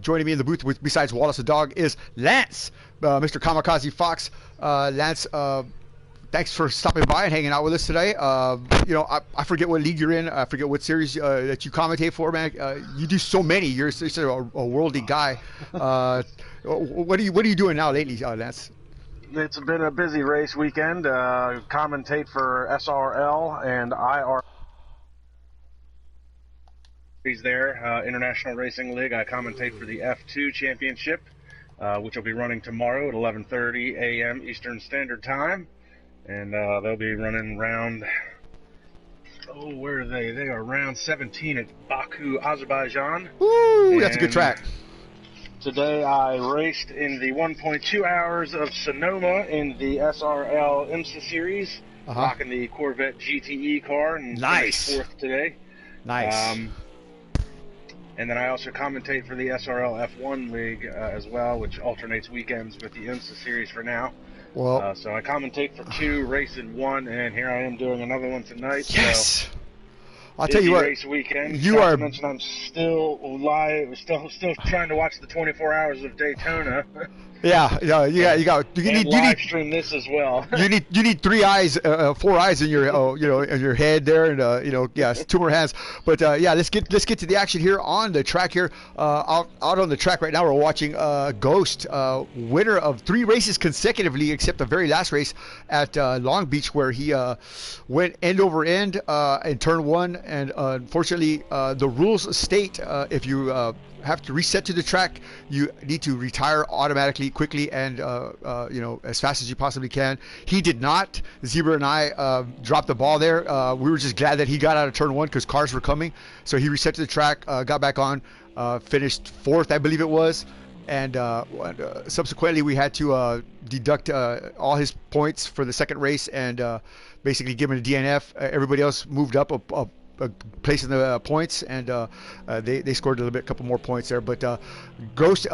Joining me in the booth, besides Wallace the dog, is Lance, Mr. Kamikaze Fox. Lance, thanks for stopping by and hanging out with us today. I forget what league you're in. I forget what series that you commentate for, man. You do so many. You're such a worldly guy. What are you doing now lately, Lance? It's been a busy race weekend. Commentate for SRL and IR. He's there, International Racing League. I commentate for the F2 Championship, which will be running tomorrow at 11:30 a.m. Eastern Standard Time. And they'll be running round, where are they? They are round 17 at Baku, Azerbaijan. Woo, that's a good track. Today I raced in the 1.2 hours of Sonoma in the SRL IMSA Series, rocking the Corvette GTE car, and nice. Fourth today. Nice. And then I also commentate for the SRL F1 League as well, which alternates weekends with the IMSA Series for now. Well, so I commentate for two, race in one, and here I am doing another one tonight. Yes. So, I'll tell you what. Race weekend. You are. To mention I'm still live, still trying to watch the 24 Hours of Daytona. Yeah. You need live stream this as well. you need 3 eyes, 4 eyes in your in your head there, and 2 more hands. But let's get to the action here on the track here. Out on the track right now, we're watching Ghost, winner of 3 races consecutively, except the very last race at Long Beach, where he went end over end in turn 1, and unfortunately the rules state if you have to reset to the track, you need to retire automatically, quickly, and as fast as you possibly can. He did not. Zebra and I dropped the ball there. We were just glad that he got out of turn 1 because cars were coming. So he reset to the track, got back on, finished 4th, I believe it was. And subsequently, we had to deduct all his points for the second race and basically give him a DNF. Everybody else moved up a place in the points, and they scored a couple more points there. But Ghost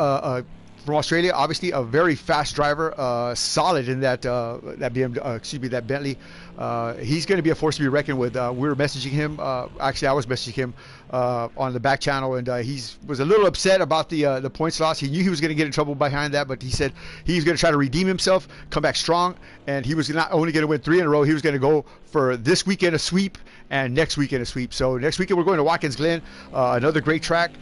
from Australia, obviously a very fast driver, solid in that that Bentley. He's going to be a force to be reckoned with. We were messaging him. Actually, I was messaging him on the back channel, and he was a little upset about the points loss. He knew he was going to get in trouble behind that, but he said he was going to try to redeem himself, come back strong, and he was not only going to win 3 in a row. He was going to go for this weekend a sweep and next weekend a sweep. So next weekend we're going to Watkins Glen, another great track.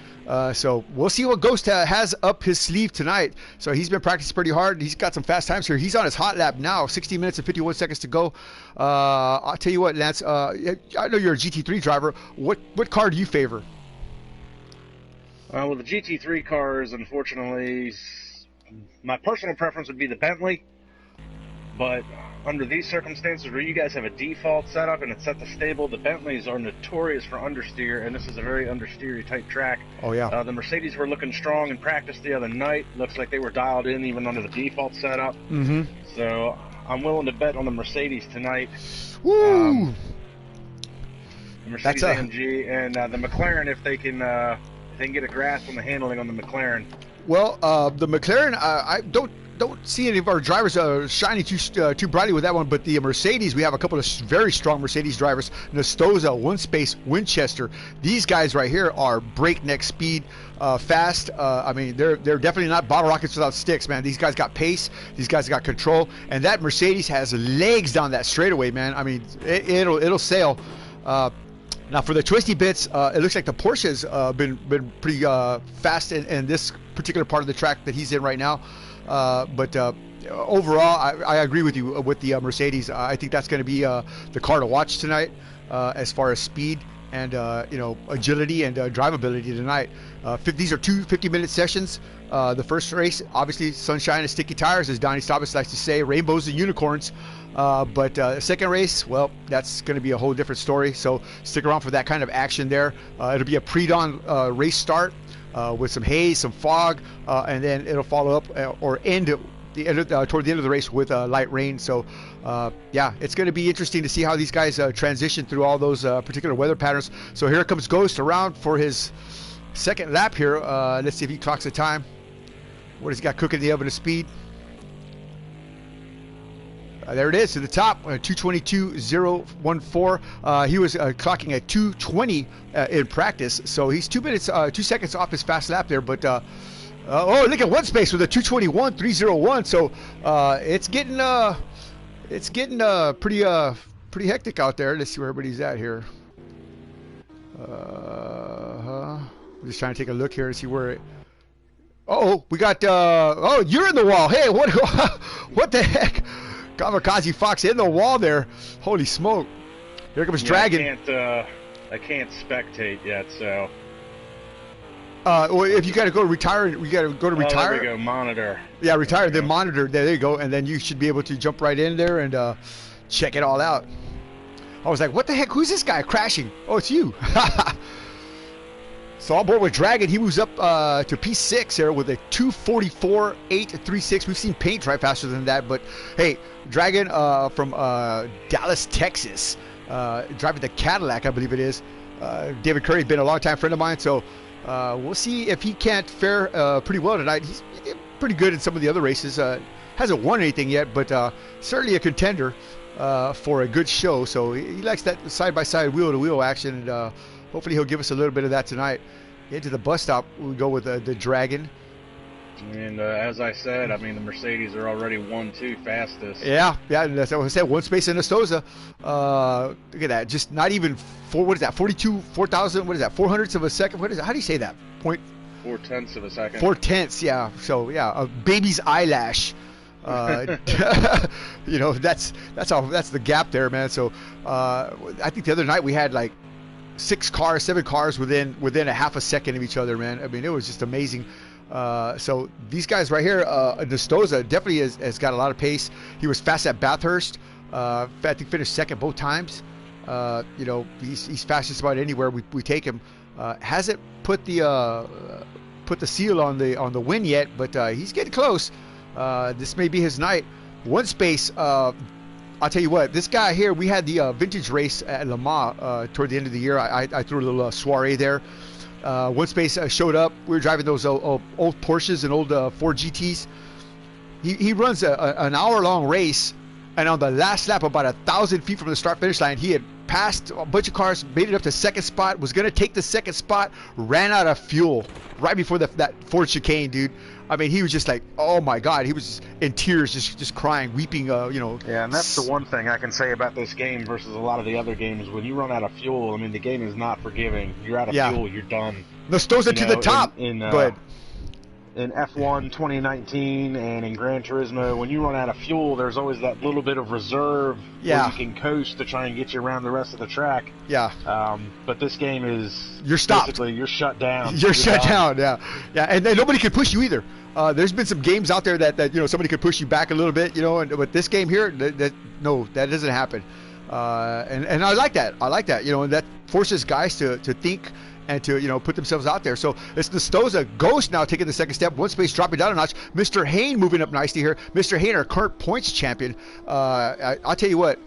So we'll see what Ghost has up his sleeve tonight. So he's been practicing pretty hard. He's got some fast times here. He's on his hot lap now, 16 minutes and 51 seconds to go. I'll tell you what, Lance, I know you're a GT3 driver. What car do you favor? Well, the GT3 cars, unfortunately, my personal preference would be the Bentley. But under these circumstances where you guys have a default setup and it's set to stable, the Bentleys are notorious for understeer, and this is a very understeery type track. Oh, yeah. The Mercedes were looking strong in practice the other night. Looks like they were dialed in even under the default setup. Mm-hmm. So I'm willing to bet on the Mercedes tonight. Woo! The Mercedes AMG and the McLaren, if they can get a grasp on the handling on the McLaren. Well, the McLaren, I don't see any of our drivers shining too brightly with that one, but the Mercedes, we have a couple of very strong Mercedes drivers. Nestoza, One Space, Winchester. These guys right here are breakneck speed, fast. I mean, they're definitely not bottle rockets without sticks, man. These guys got pace. These guys got control, and that Mercedes has legs down that straightaway, man. I mean, it'll sail. Now for the twisty bits, it looks like the Porsche's been pretty fast in this particular part of the track that he's in right now. But overall, I agree with you with the Mercedes. I think that's going to be the car to watch tonight as far as speed and agility and drivability tonight. These are 2 50-minute sessions. The first race, obviously, sunshine and sticky tires, as Donnie Staubis likes to say, rainbows and unicorns. But the second race, well, that's going to be a whole different story. So stick around for that kind of action there. It'll be a pre-dawn race start with some haze, some fog, and then it'll follow up or end toward the end of the race with light rain. So yeah, it's going to be interesting to see how these guys transition through all those particular weather patterns. So here comes Ghost around for his second lap here. Let's see if he clocks the time. What has he got cooking in the oven of speed? There it is to the top, 2:22.014. He was clocking at 2:20 in practice, so he's 2 minutes, 2 seconds off his fast lap there. But oh, look at one space with a 2:21.301. So it's getting pretty hectic out there. Let's see where everybody's at here. I'm just trying to take a look here and see where it. Oh, we got. Oh, you're in the wall. Hey, what? What the heck? Kamikaze Fox in the wall there. Holy smoke! Here comes Dragon. I can't spectate yet, so. Well, if you got to go retire, we got to go to retire. There we go, monitor. Yeah, retire. Then monitor. There you go, and then you should be able to jump right in there and check it all out. I was like, what the heck? Who's this guy crashing? Oh, it's you. So on board with Dragon, he moves up to P6 here with a 2:44.836. We've seen paint drive faster than that, but hey, Dragon from Dallas, Texas, driving the Cadillac, I believe it is. David Curry, been a long-time friend of mine, so we'll see if he can't fare pretty well tonight. He's pretty good in some of the other races. Hasn't won anything yet, but certainly a contender for a good show. So he likes that side-by-side, wheel-to-wheel action, and hopefully he'll give us a little bit of that tonight. Into the bus stop, we go with the Dragon. And as I said, I mean, the Mercedes are already 1-2 fastest. Yeah, that's what I said. One space in Estosa. Look at that. Just not even what is that? 4,000, what is that? 400ths of a second? What is that? How do you say that? 4/10 of a second. 4/10, yeah. So, yeah, a baby's eyelash. You know, that's the gap there, man. So, I think the other night we had like 7 cars within a half a second of each other, man. I mean, it was just amazing. So these guys right here, Nestoza definitely has got a lot of pace. He was fast at Bathurst. I think finished second both times. You know, he's fast just about anywhere we take him. Hasn't put the seal on the win yet, but he's getting close. This may be his night. One space. I'll tell you what, this guy here, we had the vintage race at Le Mans toward the end of the year. I threw a little soiree there. One space showed up. We were driving those old Porsches and old Ford GTs. He runs an hour-long race, and on the last lap, about 1,000 feet from the start-finish line, he had passed a bunch of cars, made it up to second spot, was going to take the second spot, ran out of fuel right before that Ford chicane, dude. I mean, he was just like, oh my God, he was just in tears, just crying, weeping, you know. Yeah, and that's the one thing I can say about this game versus a lot of the other games. When you run out of fuel, I mean, the game is not forgiving. You're out of fuel, you're done. Nestoza to the top. Go ahead. In F1 2019 and in Gran Turismo, when you run out of fuel, there's always that little bit of reserve where you can coast to try and get you around the rest of the track. Yeah. But this game is you're stopped. Basically, you're shut down. You're shut down. Yeah. And nobody can push you either. There's been some games out there that you know somebody could push you back a little bit, you know, but this game here, no, that doesn't happen. And I like that. You know, and that forces guys to think and to, you know, put themselves out there. So it's Nestoza Ghost now taking the second step. One space dropping down a notch. Mr. Hayne moving up nicely here. Mr. Hayne, our current points champion. I'll tell you what,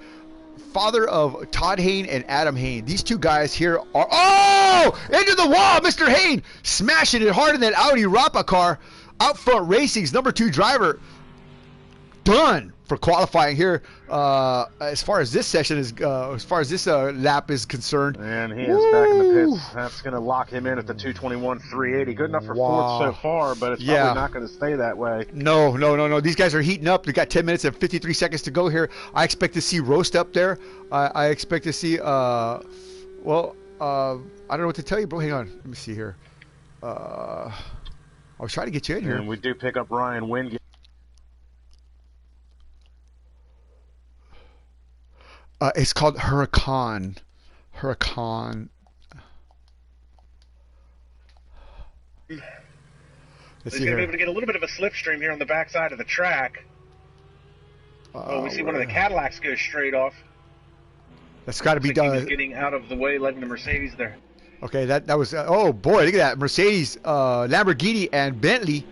father of Todd Hayne and Adam Hayne. These two guys here are, oh, into the wall. Mr. Hayne smashing it hard in that Audi Rapa car. Out front Racing's number 2 driver. Done for qualifying here. As far as this session is, as far as this lap is concerned, and he is back in the pits. That's going to lock him in at the 2:21.380. Good enough for fourth so far, but it's probably not going to stay that way. No. These guys are heating up. We got 10 minutes and 53 seconds to go here. I expect to see Roast up there. I expect to see. I don't know what to tell you, bro. Hang on. Let me see here. I was trying to get you in here. And we do pick up Ryan Wingate. It's called Huracan. Let's see here. He's going to be able to get a little bit of a slipstream here on the backside of the track. We see one of the Cadillacs go straight off. That's got to be done. He's getting out of the way, letting the Mercedes there. Okay, that was oh boy, look at that. Mercedes, Lamborghini, and Bentley.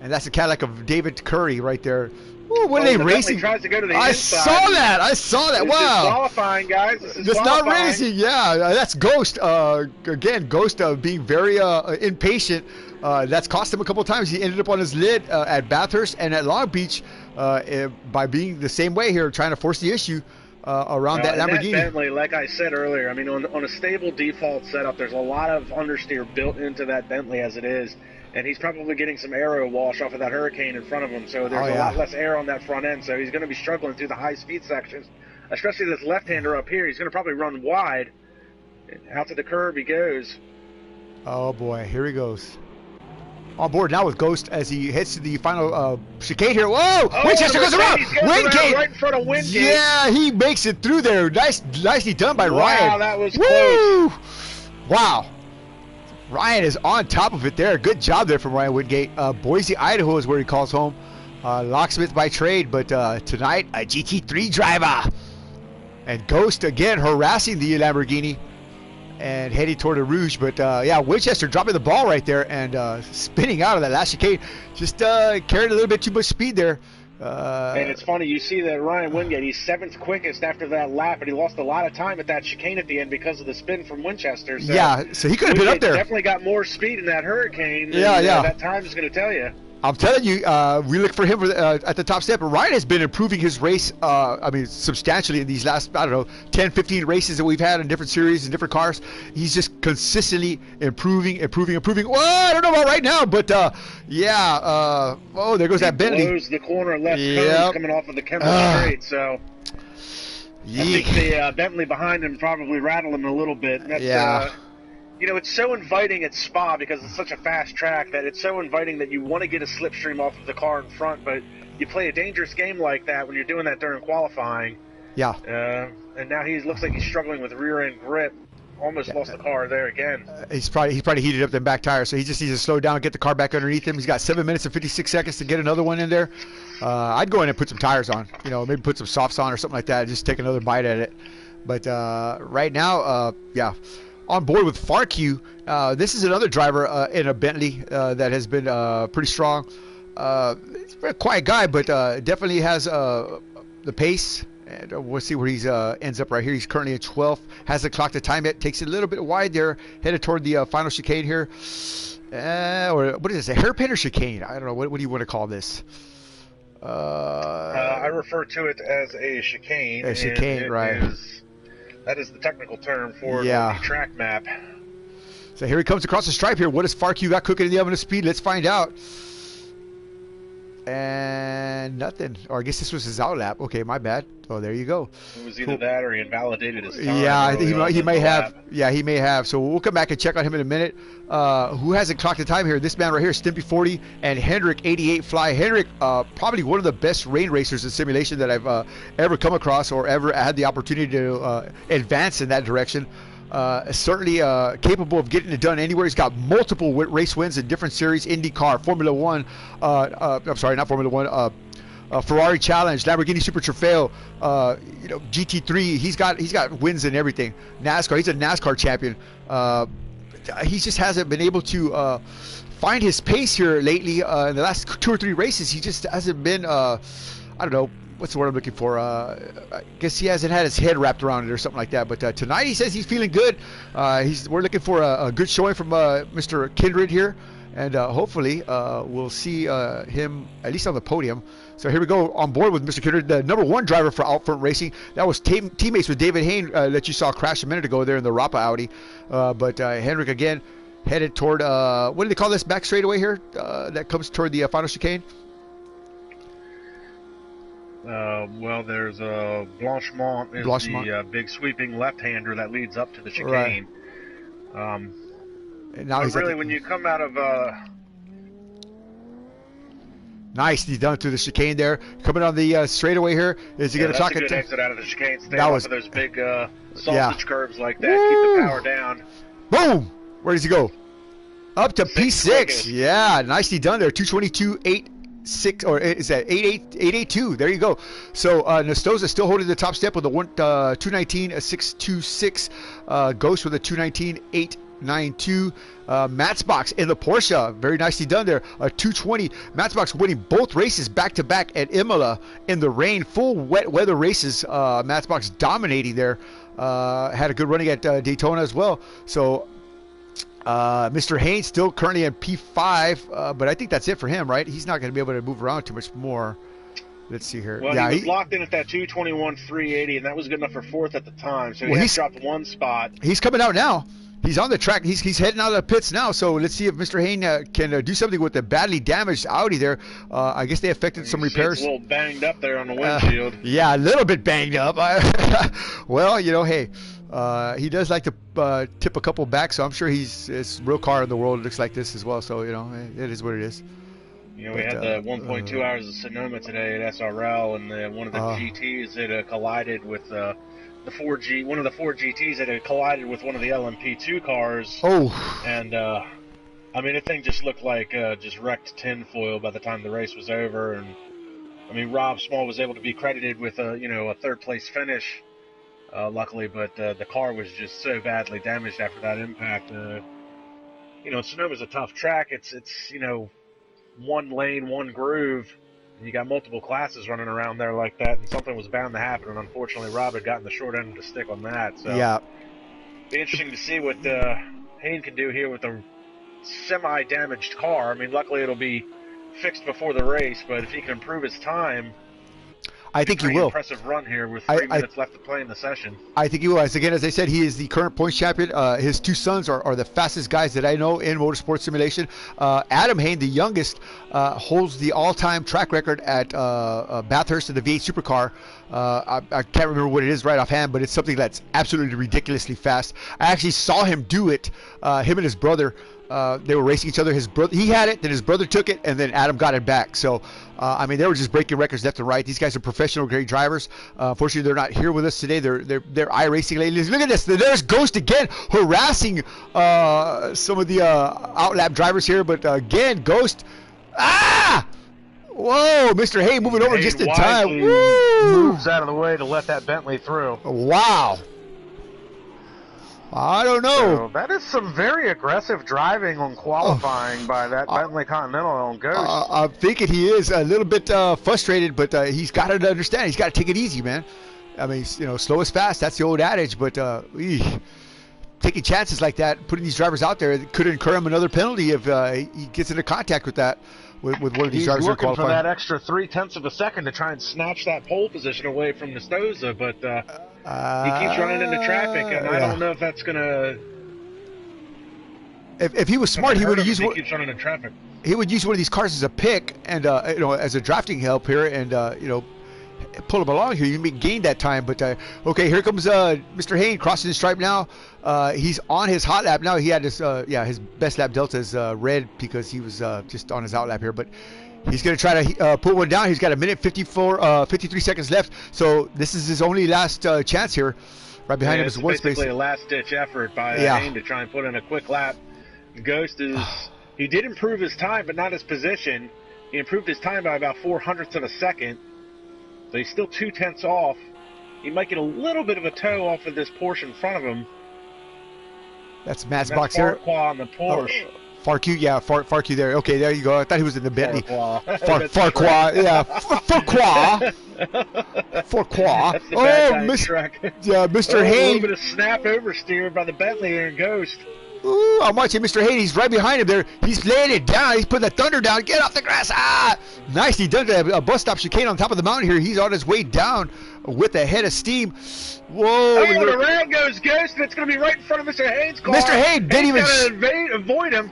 And that's the Cadillac of David Curry right there. Ooh, what are they racing? Tries to go to the inside. I saw that. This wow. Is qualifying, guys. This is not racing. Yeah, that's Ghost. Again, Ghost being very impatient. That's cost him a couple of times. He ended up on his lid at Bathurst and at Long Beach by being the same way here, trying to force the issue around that Lamborghini. That Bentley, like I said earlier, I mean, on a stable default setup, there's a lot of understeer built into that Bentley as it is, and he's probably getting some aero wash off of that Hurricane in front of him, so there's a lot less air on that front end, so he's going to be struggling through the high-speed sections, especially this left-hander up here. He's going to probably run wide. Out to the curb he goes. Oh, boy. Here he goes. On board now with Ghost as he heads to the final chicane here. Whoa! Oh, Winchester goes around! Wingate! Right in front of Wingate. Yeah, he makes it through there. Nicely done by Ryan. Wow, that was Woo! close. Wow. Ryan is on top of it there. Good job there from Ryan Wingate. Boise, Idaho is where he calls home. Locksmith by trade, but tonight a GT3 driver. And Ghost again harassing the Lamborghini and heading toward the Rouge. But yeah, Winchester dropping the ball right there and spinning out of that last chicane. Just carried a little bit too much speed there. And it's funny, you see that Ryan Wingate, he's 7th quickest after that lap, but he lost a lot of time at that chicane at the end because of the spin from Winchester. So yeah, so he could have been up there. Definitely got more speed in that Hurricane. Yeah. That time is going to tell you. I'm telling you, we look for him at the top step. But Ryan has been improving his race, I mean, substantially in these last, 10, 15 races that we've had in different series and different cars. He's just consistently improving. Well, I don't know about right now, but yeah. Oh, there goes that Bentley. Blows the corner left cones coming off of the Kemper straight. So I think the Bentley behind him probably rattled him a little bit. That's, you know, it's so inviting at Spa because it's such a fast track that it's so inviting that you want to get a slipstream off of the car in front, but you play a dangerous game like that when you're doing that during qualifying. Yeah. And now he looks like he's struggling with rear end grip. Almost lost the car there again. He's probably heated up them back tires, so he just needs to slow down, get the car back underneath him. He's got 7 minutes and 56 seconds to get another one in there. I'd go in and put some tires on, maybe put some softs on or something like that, just take another bite at it. But right now, on board with Farq. This is another driver in a Bentley that has been pretty strong. He's a quiet guy, but definitely has the pace. And we'll see where he ends up right here. He's currently at 12th. Hasn't clocked the time yet. Takes it a little bit wide there. Headed toward the final chicane here. Or what is this? A hairpin or chicane? I don't know. What do you want to call this? I refer to it as a chicane. A chicane, right. That is the technical term for the track map. So here he comes across the stripe here. What does Farq got cooking in the oven of speed? Let's find out. And nothing. Or I guess this was his out lap. Okay, my bad. Oh, there you go. It was either that or he invalidated his time. Yeah, he may have. Yeah, he may have. So we'll come back and check on him in a minute. Who hasn't clocked the time here? This man right here, Stimpy 40 and Hendrick 88 Fly. Hendrick, probably one of the best rain racers in simulation that I've ever come across or ever had the opportunity to advance in that direction. Certainly capable of getting it done anywhere. He's got multiple race wins in different series: IndyCar, Formula One. I'm sorry, not Formula One. Ferrari Challenge, Lamborghini Super Trofeo, GT3. He's got wins in everything. NASCAR. He's a NASCAR champion. He just hasn't been able to find his pace here lately. In the last 2 or 3 races, he just hasn't been. I don't know. What's the word I'm looking for? I guess he hasn't had his head wrapped around it or something like that. But tonight he says he's feeling good. We're looking for a good showing from Mr. Kindred here. And hopefully we'll see him at least on the podium. So here we go on board with Mr. Kindred, the #1 driver for Outfront Racing. That was teammates with David Hayne that you saw crash a minute ago there in the Rapa Audi. But Hendrick again headed toward, what do they call this back straightaway here that comes toward the final chicane? Well, there's Blanchemont is the big sweeping left-hander that leads up to the chicane. Right. And now he's really, when you come out of nice, he's done through the chicane there. Coming on the straightaway here. Is he going to talk it? Exit out of the chicane. Stay off of those big sausage curves like that. Woo! Keep the power down. Boom! Where does he go? Up to P6. Yeah, nicely done there. 222.86, or is that 882? There you go. So Nestoza still holding the top step with a 219.626. Ghost with a 219.892. Matzbox in the Porsche, very nicely done there. 220. Matzbox winning both races back to back at Imola in the rain, full wet weather races. Matzbox dominating there. Had a good running at Daytona as well. So Mr. Haynes still currently in P5, but I think that's it for him, right? He's not going to be able to move around too much more. Let's see here. Well, he was locked in at that 221.380, and that was good enough for fourth at the time. So he's dropped one spot. He's coming out now. He's on the track. He's heading out of the pits now. So let's see if Mr. Haynes can do something with the badly damaged Audi there. I guess they affected some repairs. It's a little banged up there on the windshield. Yeah, a little bit banged up. Well, you know, hey, he does like to tip a couple back, so I'm sure it's a real car in the world. It looks like this as well. So, you know, it is what it is. You know, we had the 1.2 hours of Sonoma today at SRL, and one of the GTs that collided with the 4G. One of the 4 GTs that had collided with one of the LMP2 cars. Oh. And I mean, the thing just looked like just wrecked tinfoil by the time the race was over. And I mean, Rob Small was able to be credited with a third place finish, luckily, but the car was just so badly damaged after that impact. You know, Sonoma's a tough track. It's one lane, one groove, and you got multiple classes running around there like that, and something was bound to happen, and unfortunately Rob had gotten the short end of the stick on that. So yeah, be interesting to see what Hayne can do here with a semi-damaged car. I mean, luckily it'll be fixed before the race, but if he can improve his time, I think he will. Impressive run here with 3 minutes left to play in the session. I think he will. Again, as I said, he is the current points champion. His two sons are the fastest guys that I know in motorsport simulation. Adam Hayne, the youngest, holds the all-time track record at Bathurst in the V8 Supercar. I can't remember what it is right offhand, but it's something that's absolutely ridiculously fast. I actually saw him do it. Him and his brother. They were racing each other. His brother, he had it, then his brother took it, and then Adam got it back. So, I mean, they were just breaking records left and right. These guys are professional, great drivers. Fortunately, they're not here with us today. They're iRacing ladies. Look at this. There's Ghost again, harassing some of the outlap drivers here. But again, Ghost. Ah! Whoa, Mr. Hay moving over just in time. Woo! Moves out of the way to let that Bentley through. Wow. I don't know. So that is some very aggressive driving on qualifying by that Bentley Continental on Ghost. I'm thinking he is a little bit frustrated, but he's got to understand. He's got to take it easy, man. I mean, slow is fast. That's the old adage. But taking chances like that, putting these drivers out there, could incur him another penalty if he gets into contact with that. With one of these drivers in qualifying. He's looking for that extra 0.3 of a second to try and snatch that pole position away from Nestoza, but he keeps running into traffic, and I don't know if that's gonna. If he was smart, he would have used. He keeps running into traffic. He would use one of these cars as a pick and as a drafting help here, and pull him along here. You may gain that time, but okay, here comes Mr. Hayne crossing the stripe now. He's on his hot lap now. He had his his best lap delta is red because he was just on his out lap here, but he's going to try to put one down. He's got 53 seconds left, so this is his only last chance here. Right behind him is one space. Basically a last-ditch effort by Hayne to try and put in a quick lap. Ghost he did improve his time, but not his position. He improved his time by about 0.04 of a second. So he's still 0.2 off. He might get a little bit of a toe off of this Porsche in front of him. That's Matt's box there. Farquhar on the Porsche. Farquhar, yeah, Farquhar there. Okay, there you go. I thought he was in the Bentley. Farquhar, yeah, Farquhar. Farquhar. Mr. Hayne. A little bit of snap oversteer by the Bentley here in Ghost. Ooh, I'm watching Mr. Hayne. He's right behind him there. He's laying it down. He's putting the thunder down. Get off the grass. Nicely done. A bus stop chicane on top of the mountain here. He's on his way down with a head of steam. Whoa. And around goes Ghost, and it's going to be right in front of Mr. Haynes' car. Mr. Hayne didn't even avoid him.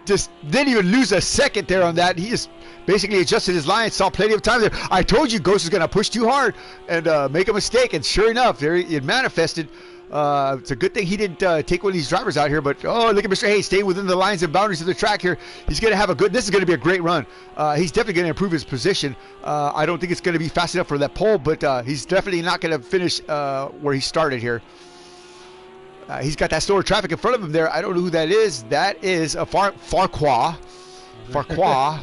Just didn't even lose a second there on that. He just basically adjusted his line, saw plenty of time there. I told you Ghost was going to push too hard and make a mistake, and sure enough, there it manifested. It's a good thing he didn't take one of these drivers out here, but look at Mr. Hayes staying within the lines and boundaries of the track here. He's going to have this is going to be a great run. He's definitely going to improve his position. I don't think it's going to be fast enough for that pole, but he's definitely not going to finish where he started here. He's got that slower traffic in front of him there. I don't know who that is. That is a Farquhar. Farquhar.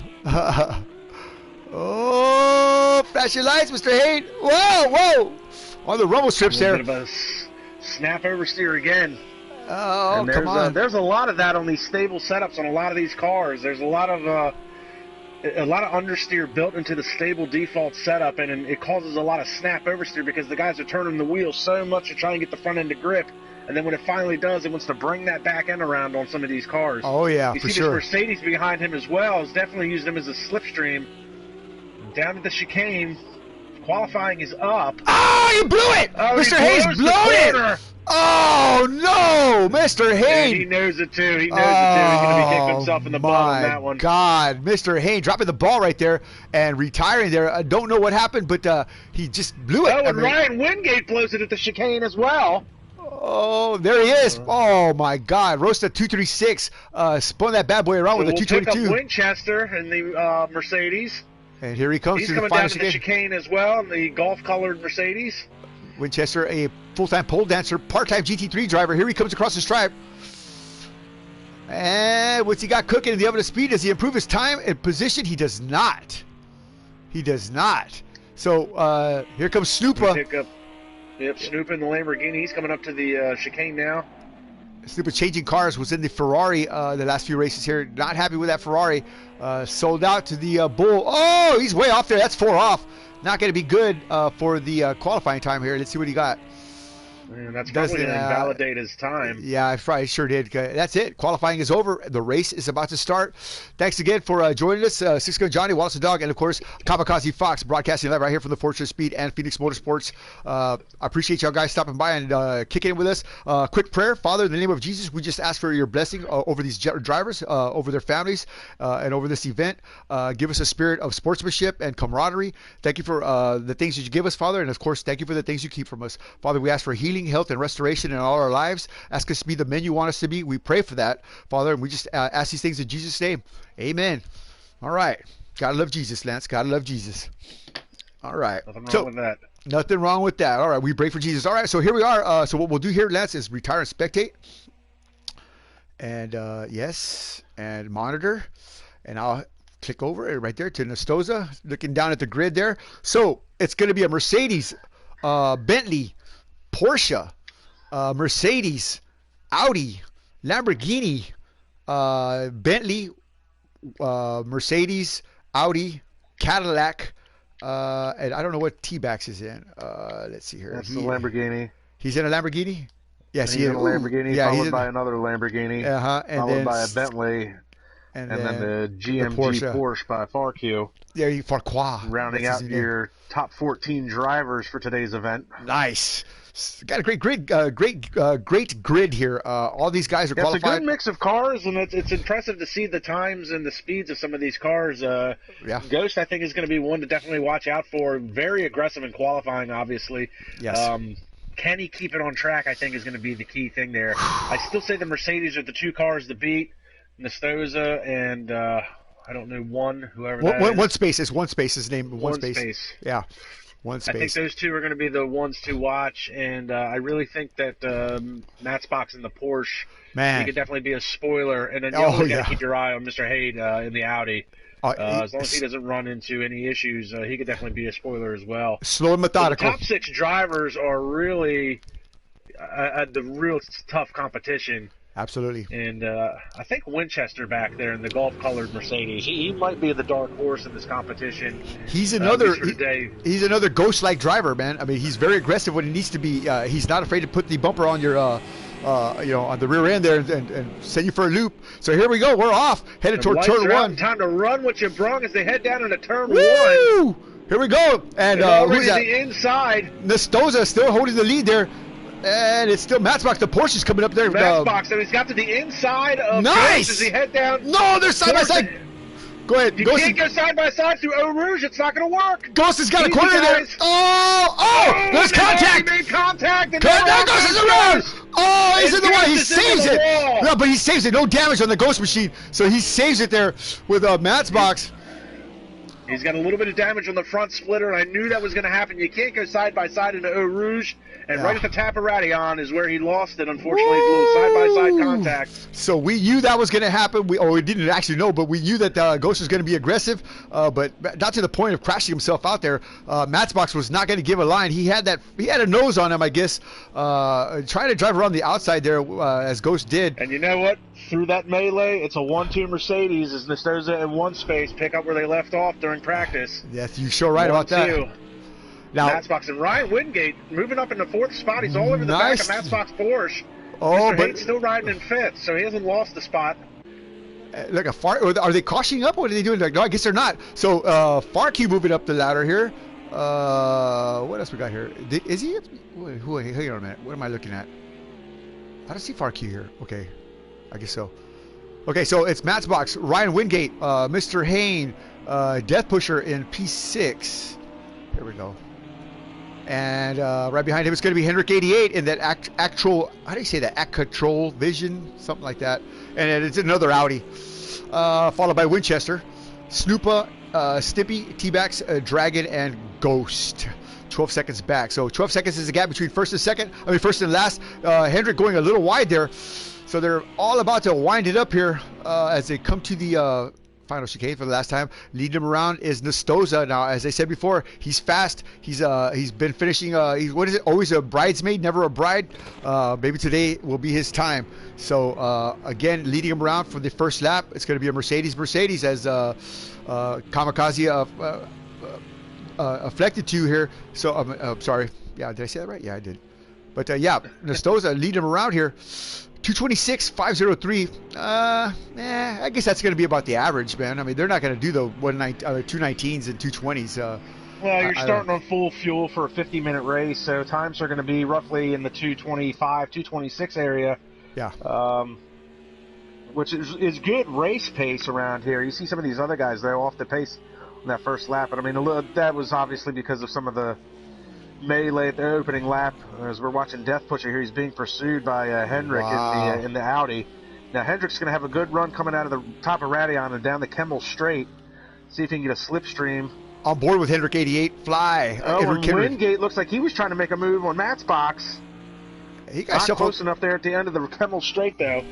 Oh, flash your lights, Mr. Hayes. Whoa. On the rumble strips there. Snap oversteer again. Oh, and come on. There's a lot of that on these stable setups on a lot of these cars. There's a lot of understeer built into the stable default setup, and it causes a lot of snap oversteer because the guys are turning the wheel so much to try and get the front end to grip and then when it finally does, it wants to bring that back end around on some of these cars. Oh, yeah, you for see sure. this Mercedes behind him as well is definitely using him as a slipstream. Down to the chicane. Qualifying is up. Oh, you blew it! Oh, Mr. Hayes blew it! Oh, no! Mr. Hayes! And he knows it, too. He knows it, too. He's going to be kicking himself in the butt on that one. My God. Mr. Hayes dropping the ball right there and retiring there. I don't know what happened, but he just blew it. Oh, and Ryan Wingate blows it at the chicane as well. Oh, there he is. Oh, my God. Rosta 236 spun that bad boy around with a 222. Pick up Winchester in the Mercedes. And here he comes. He's coming down to the chicane as well in the golf-colored Mercedes. Winchester, a full-time pole dancer, part-time GT3 driver. Here he comes across the stripe. And what's he got cooking in the oven of speed? Does he improve his time and position? He does not. He does not. So here comes Snoopa. Yep, Snoopa in the Lamborghini. He's coming up to the chicane now. Snoopa changing cars, was in the Ferrari the last few races here. Not happy with that Ferrari. Sold out to the Bull. Oh, he's way off there. That's 4 off. Not going to be good for the qualifying time here. Let's see what he got. Man, that's probably going to invalidate his time. Yeah, I probably sure did. That's it. Qualifying is over. The race is about to start. Thanks again for joining us. Six Gun Johnny, Wallace the Dog, and of course, Kamikaze Fox, broadcasting live right here from the Fortress Speed and Phoenix Motorsports. I appreciate y'all guys stopping by and kicking in with us. Quick prayer. Father, in the name of Jesus, we just ask for your blessing over these drivers, over their families, and over this event. Give us a spirit of sportsmanship and camaraderie. Thank you for the things that you give us, Father, and of course, thank you for the things you keep from us. Father, we ask for healing, health, and restoration in all our lives. Ask us to be the men you want us to be. We pray for that, Father, and we just ask these things in Jesus' name. Amen. All right. Gotta love Jesus, Lance. Gotta love Jesus. All right. Nothing wrong with that. Nothing wrong with that. All right. We pray for Jesus. All right. So here we are. So what we'll do here, Lance, is retire and spectate. And yes, and monitor. And I'll click over right there to Nestoza, looking down at the grid there. So it's going to be a Mercedes, Bentley, Porsche, Mercedes, Audi, Lamborghini, Bentley, Mercedes, Audi, Cadillac, and I don't know what T-Bax is in. Let's see here. That's the Lamborghini. He's in a Lamborghini? Yes, he's in a Lamborghini, followed by another Lamborghini, and followed then by a Bentley, and then the GMG Porsche by Farquhar. Yeah, Farquhar. Rounding out your top 14 drivers for today's event. Nice. Got a great grid, great grid here. All these guys are qualified. It's a good mix of cars, and it's impressive to see the times and the speeds of some of these cars. Ghost, I think, is going to be one to definitely watch out for. Very aggressive in qualifying, obviously. Yes. Can he keep it on track, I think, is going to be the key thing there. I still say the Mercedes are the 2 cars to beat. Nestoza and I don't know whoever that is. One space is one space is named one space. Yeah. One space. I think those 2 are going to be the ones to watch, and I really think that Matzbox in the Porsche, he could definitely be a spoiler. And then you got to keep your eye on Mr. Haid in the Audi. As long as he doesn't run into any issues, he could definitely be a spoiler as well. Slow and methodical. The top 6 drivers are really the real tough competition. Absolutely. And I think Winchester back there in the golf-colored Mercedes, he might be the dark horse in this competition. He's another he's another ghost-like driver, man. I mean, he's very aggressive when he needs to be. He's not afraid to put the bumper on your, on the rear end there and send you for a loop. So here we go. We're off, headed toward turn 1. Time to run what you brung as they head down into turn 1. Here we go. And who's that? The inside. Nestoza still holding the lead there. And it's still Matzbox. The Porsche's coming up there. Matzbox, and he's got to the inside of Nice! As he head down. No, they're side by side. Go ahead. You can't go side by side through Eau Rouge. It's not going to work. Ghost has got a corner there. Oh! There's contact. He made contact. And there Ghost is around. Oh, he's in the way. He saves it. No, but he saves it. No damage on the Ghost machine. So he saves it there with Matzbox. He's got a little bit of damage on the front splitter, and I knew that was going to happen. You can't go side by side into Eau Rouge. And right at the Taparation is where he lost it, unfortunately. It's a little side-by-side contact. So we knew that was going to happen. We didn't actually know, but we knew that Ghost was going to be aggressive, but not to the point of crashing himself out there. Matzbox was not going to give a line. He had a nose on him, I guess, trying to drive around the outside there as Ghost did. And you know what? Through that melee, it's a 1-2 Mercedes as Nestoza in one space pick up where they left off during practice. Yes, you're sure right about that. Now, Matzbox and Ryan Wingate moving up in the 4th spot. He's all over the back of Matzbox Porsche. Oh, Mr. but Hate's still riding in fifth, so he hasn't lost the spot. Like are they cautioning up? What are they doing? Like, no, I guess they're not. So Farkey moving up the ladder here. What else we got here? Is he? Hang on a minute. What am I looking at? I don't see Farkey here. Okay, I guess so. Okay, so it's Matchbox, Ryan Wingate, Mr. Hain, Death Pusher in P6. Here we go. And right behind him is going to be Hendrick 88 in that actual, how do you say that? Control Vision, something like that. And it's another Audi. Followed by Winchester, Snoopa, Stippy, T-Bax, Dragon, and Ghost. 12 seconds back. So 12 seconds is the gap between first and last. Hendrick going a little wide there. So they're all about to wind it up here as they come to the final chicane for the last time. Leading him around is Nestoza. Now, as I said before, he's fast. He's been finishing. What is it? Always a bridesmaid, never a bride. Maybe today will be his time. So again, leading him around for the first lap. It's going to be a Mercedes as Kamikaze affected to here. So I'm sorry. Yeah, did I say that right? Yeah, I did. But yeah, Nestoza leading him around here. 226.503. I guess that's going to be about the average, man. I mean, they're not going to do the 219s and 220s. Well, you're starting on full fuel for a 50-minute race, so times are going to be roughly in the 225, 226 area. Yeah. Which is good race pace around here. You see some of these other guys, they're off the pace on that first lap. But I mean, that was obviously because of some of the melee at the opening lap. As we're watching Death Pusher here, he's being pursued by Hendrick in the Audi. Now Hendrick's going to have a good run coming out of the top of Radion and down the Kemmel Straight. See if he can get a slipstream. On board with Hendrick 88. Fly. And Wingate looks like he was trying to make a move on Matt's box. He got not close enough there at the end of the Kemmel Straight, though.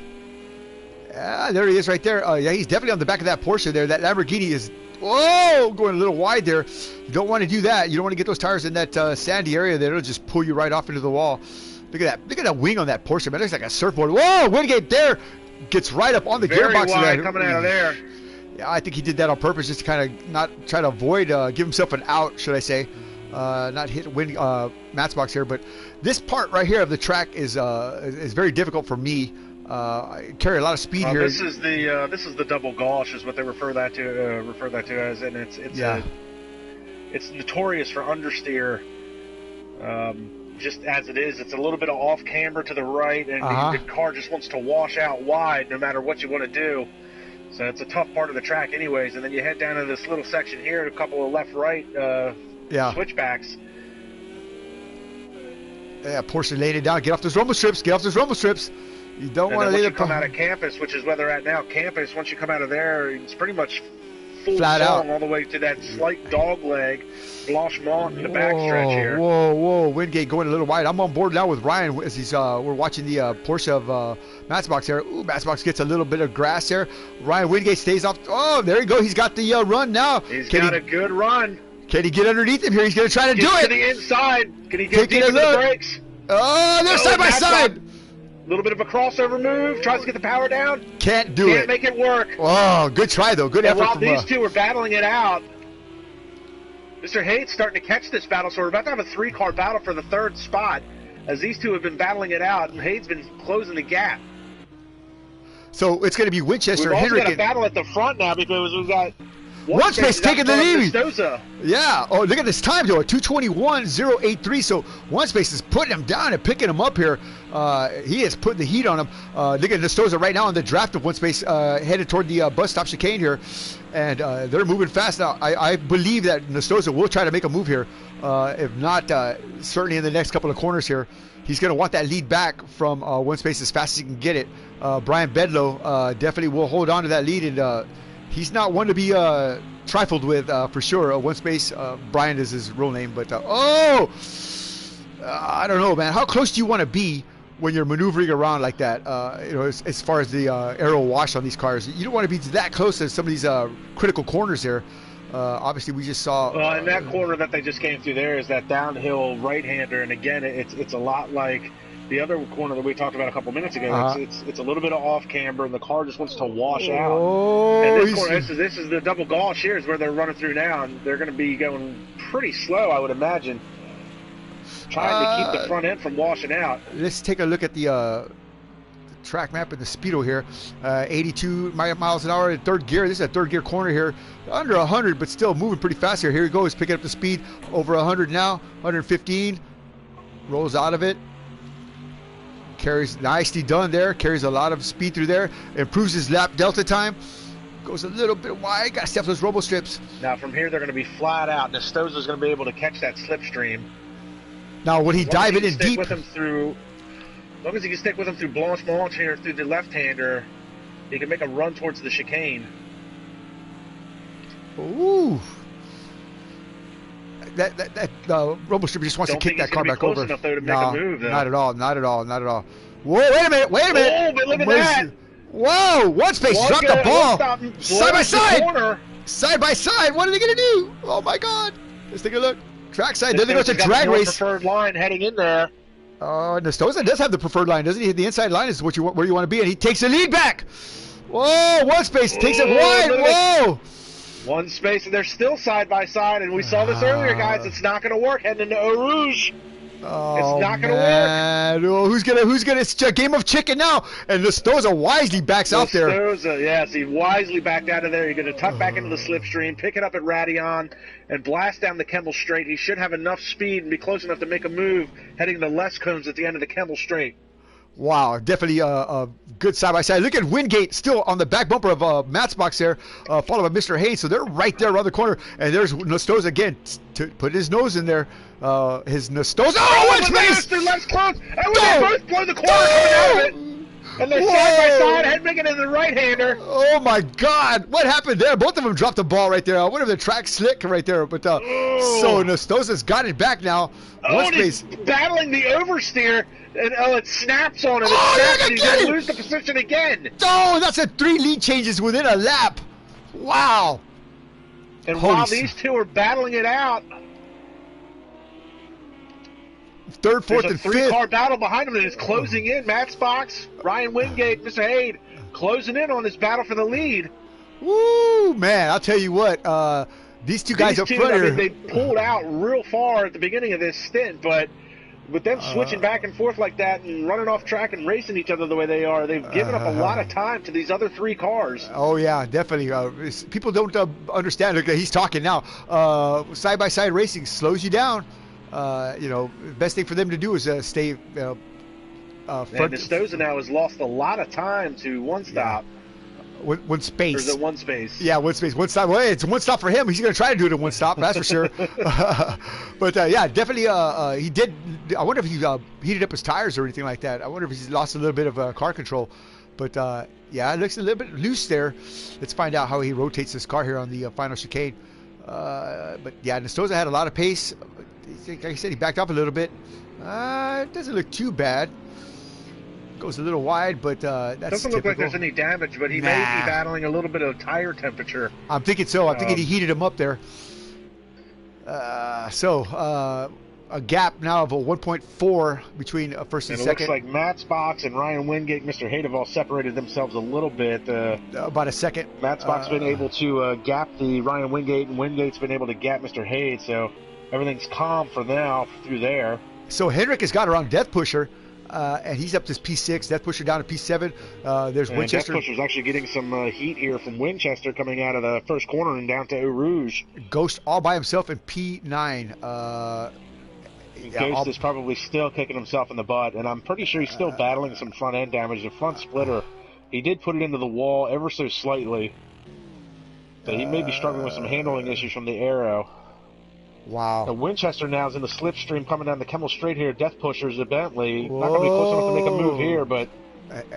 Yeah, there he is right there. Yeah, he's definitely on the back of that Porsche there. That Lamborghini is, whoa, going a little wide there. You don't want to do that. You don't want to get those tires in that sandy area there. It'll just pull you right off into the wall. Look at that. Look at that wing on that Porsche, man. It looks like a surfboard. Whoa, Wingate there gets right up on the gearbox. Very wide coming out of there. Yeah, I think he did that on purpose just to kind of not try to avoid, give himself an out, should I say. Not hit Matchbox here. But this part right here of the track is very difficult for me. I carry a lot of speed here. This is the double gauche is what they refer that to as, and it's notorious for understeer. Just as it is, it's a little bit of off camber to the right, and the car just wants to wash out wide no matter what you want to do. So it's a tough part of the track, anyways. And then you head down to this little section here, a couple of left-right switchbacks. Yeah, Porsche laid it down. Get off those rumble strips. You don't want to lay it come out of campus, which is where they're at now. Campus, once you come out of there, it's pretty much full flat out all the way to that slight dog leg, Blanchemont in the backstretch here. Whoa. Wingate going a little wide. I'm on board now with Ryan as he's we're watching the Porsche of Matchbox here. Ooh, Matchbox gets a little bit of grass there. Ryan Wingate stays off. Oh, there you go. He's got the run now. He's got a good run. Can he get underneath him here? He's going to try to do it. To the inside. Can he get deep in the brakes? Oh, they're side by side. A little bit of a crossover move. Tries to get the power down. Can't make it work. Oh, good try, though. Good effort. While these two are battling it out, Mr. Hate's starting to catch this battle. So we're about to have a three-car battle for the third spot as these two have been battling it out, and Hate's been closing the gap. So it's going to be Winchester. We've also Hendrick got a battle at the front now because we've got One Space taking the lead. Nestoza. Yeah. Oh, look at this time, though. 2:21.083. So One Space is putting him down and picking him up here. He is putting the heat on him. Look at Nestoza right now on the draft of One Space headed toward the bus stop chicane here. And they're moving fast now. I believe that Nestoza will try to make a move here. If not, certainly in the next couple of corners here. He's going to want that lead back from One Space as fast as he can get it. Brian Bedlow definitely will hold on to that lead, and he's not one to be trifled with for sure. One Space, Brian is his real name, but I don't know, man. How close do you want to be when you're maneuvering around like that? As far as the aero wash on these cars, you don't want to be that close to some of these critical corners there. Obviously, we just saw. Well, in that corner that they just came through there is that downhill right-hander, and again, it's a lot like the other corner that we talked about a couple minutes ago. It's a little bit of off camber, and the car just wants to wash out. And this corner, this is the double gauche here is where they're running through now, and they're going to be going pretty slow, I would imagine, trying to keep the front end from washing out. Let's take a look at the track map and the speedo here. 82 miles an hour in third gear. This is a third gear corner here. Under 100, but still moving pretty fast here. Here he goes, picking up the speed. Over 100 now. 115. Rolls out of it. Carries, nicely done there. Carries a lot of speed through there. Improves his lap delta time. Goes a little bit wide. Got to step those robo strips. Now from here they're going to be flat out. Nestoza's going to be able to catch that slipstream. Now would he dive it in deep? With him through, as long as he can stick with him through Blanche here through the left-hander, he can make a run towards the chicane. Ooh. That robo strip just wants to kick that car back over. Enough, though, to make a move, though. Not at all. Not at all. Not at all. Whoa! Wait a minute! Wait a minute! Oh, but look at that! Whoa! One space dropped the ball. Side by side. Side by side. What are they gonna do? Oh my God! Let's take a look. Trackside. Then they go to drag race. Preferred line heading in there. Nestoza does have the preferred line, doesn't he? The inside line is what where you want to be, and he takes the lead back. Whoa! One space takes it wide. Whoa! One space, and they're still side by side, and we saw this earlier, guys. It's not going to work heading into Eau Rouge. Oh, it's not going to work. Oh, who's gonna? It's a game of chicken now. And Nestoza wisely backs out there. Nestoza, yes, he wisely backed out of there. You're going to tuck back into the slipstream, pick it up at Radion, and blast down the Kemmel Straight. He should have enough speed and be close enough to make a move heading to Les Cones at the end of the Kemmel Straight. Wow, definitely a good side-by-side. Look at Wingate still on the back bumper of Matt's box there, followed by Mr. Haynes. So they're right there around the corner. And there's Nestoza again to put his nose in there. His Nestoza. Oh, one space! Left close. And they both blow the corner coming out of it. And they're side-by-side, head making it in the right-hander. Oh, my God. What happened there? Both of them dropped the ball right there. I wonder if the track slick right there. But so Nestoza's got it back now. And he's battling the oversteer. And it snaps on him. And he's going to lose the position again. Oh, that's 3 lead changes within a lap. Wow. And while these two are battling it out, third, fourth, and fifth. 3-car battle behind him that is closing in. Matt's box, Ryan Wingate, Mr. Hayde closing in on this battle for the lead. Woo, man! I'll tell you what. These two guys up front here. They pulled out real far at the beginning of this stint, but with them switching back and forth like that and running off track and racing each other the way they are, they've given up a lot of time to these other 3 cars. Oh, yeah, definitely. People don't understand. Look, he's talking now. Side-by-side racing slows you down. Best thing for them to do is stay front. Nestoza now has lost a lot of time to one stop. One space. Or is it one space? Yeah, one space. One stop. Well, it's one stop for him. He's going to try to do it in one stop, that's for sure. But, yeah, definitely he did. I wonder if he heated up his tires or anything like that. I wonder if he's lost a little bit of car control. But, yeah, it looks a little bit loose there. Let's find out how he rotates this car here on the final chicane. But, yeah, Nestoza had a lot of pace. Like I said, he backed up a little bit. It doesn't look too bad. Goes a little wide, but that's doesn't look like there's any damage, but he may be battling a little bit of tire temperature. I'm thinking so. I'm thinking he heated him up there. A gap now of a 1.4 between first and second. It looks like Matt's box and Ryan Wingate, Mr. Hayde have all separated themselves a little bit. About a second. Matt's box has been able to gap the Ryan Wingate, and Wingate's been able to gap Mr. Hayde, so everything's calm for now through there. So Henrik has got around Death Pusher. And he's up to P6, Death Pusher down to P7. There's Winchester. Death Pusher's actually getting some heat here from Winchester coming out of the first corner and down to Eau Rouge. Ghost all by himself in P9. Ghost is probably still kicking himself in the butt, and I'm pretty sure he's still battling some front end damage. The front splitter, he did put it into the wall ever so slightly. So he may be struggling with some handling issues from the aero. Wow. Winchester now is in the slipstream coming down the Kemmel Straight here. Death Pusher's a Bentley. Not going to be close enough to make a move here, but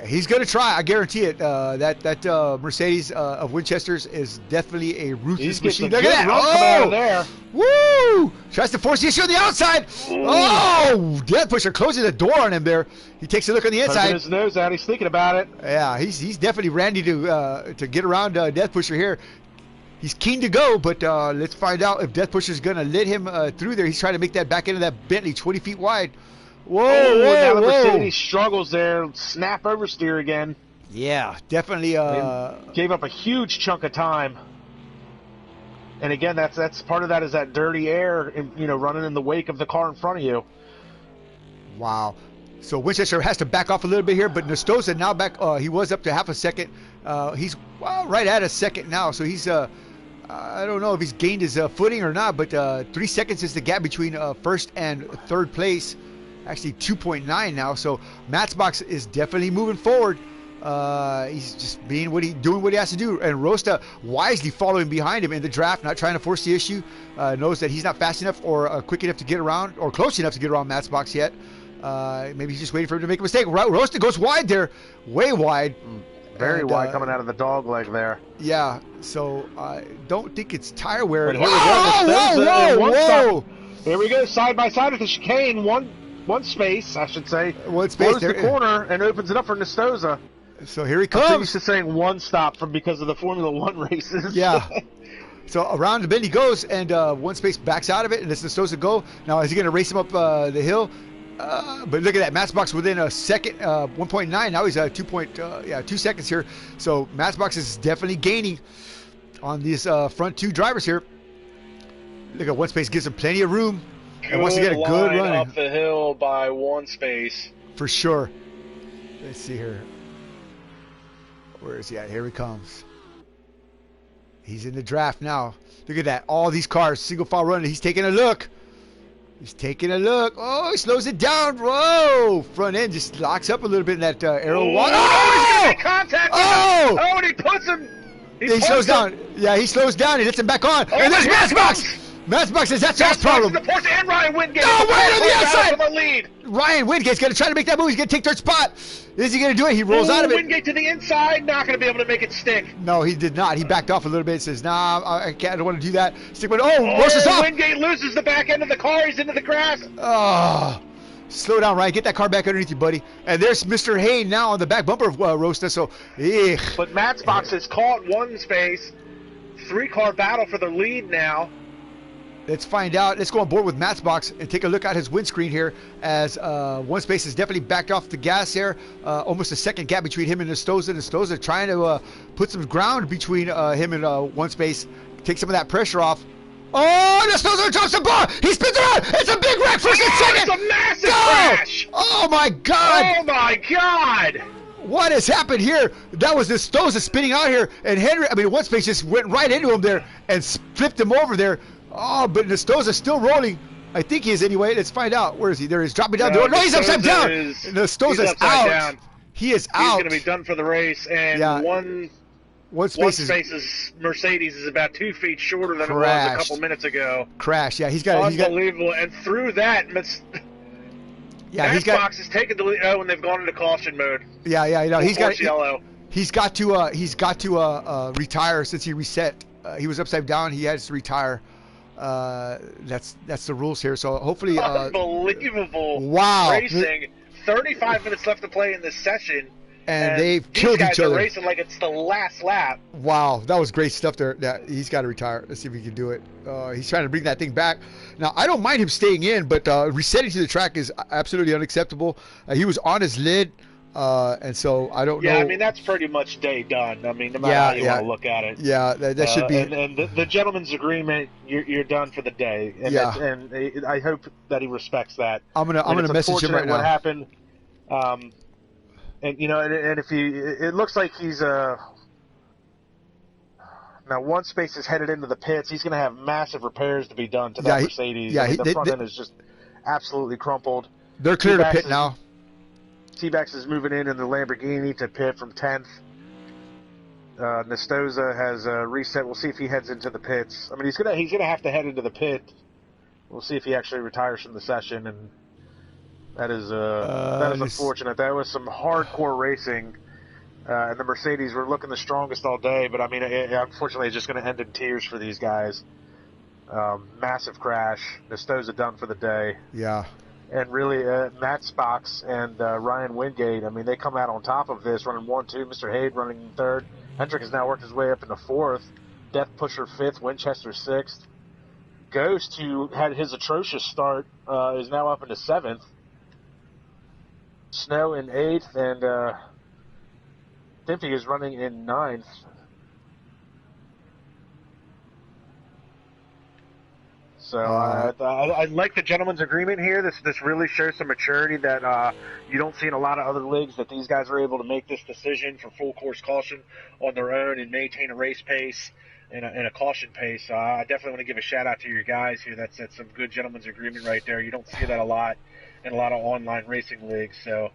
he's going to try. I guarantee it. That Mercedes of Winchester's is definitely a ruthless machine. Look at that! Coming out of there. Woo! Tries to force the issue on the outside. Ooh. Oh! Death Pusher closing the door on him there. He takes a look on the inside. His nose out. He's thinking about it. Yeah, he's definitely randy to get around Death Pusher here. He's keen to go, but let's find out if Death Pusher's going to let him through there. He's trying to make that back into that Bentley 20 feet wide. Whoa, now the Mercedes struggles there. Snap oversteer again. Yeah, definitely. Gave up a huge chunk of time. And again, that's part of that is that dirty air, running in the wake of the car in front of you. Wow. So Winchester has to back off a little bit here, but Nestosa now back. He was up to half a second. He's right at a second now. So he's I don't know if he's gained his footing or not, but 3 seconds is the gap between first and third place. Actually 2.9 now. So Matchbox is definitely moving forward. He's just doing what he has to do, and Rosta wisely following behind him in the draft, not trying to force the issue. Knows that he's not fast enough or quick enough to get around, or close enough to get around Matchbox yet. Maybe he's just waiting for him to make a mistake. Rosta goes wide there, way wide. Very wide coming out of the dog leg there. Yeah, so I don't think it's tire wear. But here we go. Whoa! Here we go, side by side at the chicane. One space, I should say. One space. Closes the corner and opens it up for Nestosa. So here he I'm comes. so used to saying one stop because of the Formula One races. Yeah. So around the bend he goes, and one space backs out of it, and it's Nestosa go. Now is he going to race him up the hill? But look at that, Matchbox within a second, 1.9. Now he's 2 seconds here. So Matchbox is definitely gaining on these front two drivers here. Look at one space, gives him plenty of room, and wants to get a good run up the hill by one space for sure. Let's see here. Where is he at? Here he comes. He's in the draft now. Look at that. All these cars, single file running. He's taking a look. He's taking a look. Oh, he slows it down. Whoa! Front end just locks up a little bit in that arrow. Oh, he's going to contact him. Oh! And he puts him. He slows down. Yeah, he slows down. He lets him back on. And there's Matchbox. Matchbox says that's our problem. The Porsche and Ryan Wingate. No, right on the outside. For the lead. Ryan Wingate's going to try to make that move. He's going to take third spot. Is he going to do it? He rolls out of it. Wingate to the inside. Not going to be able to make it stick. No, he did not. He backed off a little bit and says, nah, I can't. I don't want to do that. Stick with, Rosa's off. Wingate loses the back end of the car. He's into the grass. Oh, slow down, Ryan. Get that car back underneath you, buddy. And there's Mr. Hayne now on the back bumper of Rosta. So, But Matchbox has caught one space. 3-car battle for the lead now. Let's find out. Let's go on board with Matchbox and take a look at his windscreen here, as one space is definitely backed off the gas here. Almost a second gap between him and Nestosa. Nestosa trying to put some ground between him and one space, take some of that pressure off. Oh, Nestosa drops the bar. He spins around. It's a big wreck. First and second. It's a massive crash. Oh my God. Oh my God. What has happened here? That was Nestosa spinning out here, and one space just went right into him there and flipped him over there. Oh, but Nestosa's still rolling. I think he is anyway. Let's find out. Where is he? There he is. Dropping down. No, he's upside down. Nestosa's out. Down. He is out. He's going to be done for the race. And one space's Mercedes is about 2 feet shorter than it was a couple minutes ago. Crash. Yeah, unbelievable. And through that, Matchbox has taken the lead. Oh, and they've gone into caution mode. Yeah. He's got to retire since he reset. He was upside down. He has to retire. That's the rules here. So hopefully, unbelievable. Wow. Racing. 35 minutes left to play in this session, and they've killed each other. Racing like it's the last lap. Wow, that was great stuff there. He's got to retire. Let's see if he can do it. He's trying to bring that thing back. Now, I don't mind him staying in, but resetting to the track is absolutely unacceptable. He was on his lid. And so I don't know. Yeah, I mean, that's pretty much day done. I mean, no matter how you want to look at it. Yeah, that should be. And the gentleman's agreement, you're done for the day. And and I hope that he respects that. I'm gonna message him right now. What happened? And if it looks like he's now one space is headed into the pits. He's gonna have massive repairs to be done to that Mercedes. Yeah, the front end is just absolutely crumpled. They're clear to pit now. T-Bax is moving in the Lamborghini to pit from 10th. Nestosa has reset. We'll see if he heads into the pits. I mean, he's gonna have to head into the pit. We'll see if he actually retires from the session, and that is unfortunate. That was some hardcore racing, and the Mercedes were looking the strongest all day. But I mean, unfortunately, it's just going to end in tears for these guys. Massive crash. Nestosa done for the day. Yeah. And really, Matchbox and Ryan Wingate, I mean, they come out on top of this, running 1-2. Mr. Hayde running in 3rd. Hendrick has now worked his way up into 4th. Death Pusher 5th. Winchester 6th. Ghost, who had his atrocious start, is now up into 7th. Snow in 8th, and Dimpy is running in 9th. So I like the gentleman's agreement here. This really shows some maturity that you don't see in a lot of other leagues, that these guys are able to make this decision for full course caution on their own and maintain a race pace and a caution pace. I definitely want to give a shout out to your guys here. That's some good gentleman's agreement right there. You don't see that a lot in a lot of online racing leagues. So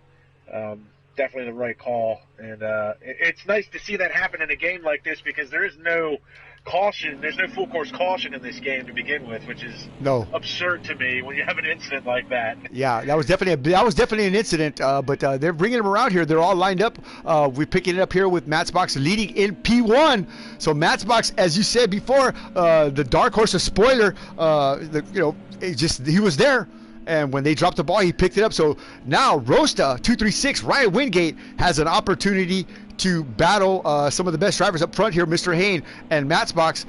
definitely the right call. And it's nice to see that happen in a game like this, because there is no caution. There's no full course caution in this game to begin with, which is absurd to me when you have an incident like that. Yeah, that was definitely an incident. But they're bringing them around here. They're all lined up. We're picking it up here with Matchbox leading in P1. So Matchbox, as you said before, the dark horse, a spoiler. He was there. And when they dropped the ball, he picked it up. So now Rosta 236, Ryan Wingate, has an opportunity to battle some of the best drivers up front here, Mr. Hain and Matchbox.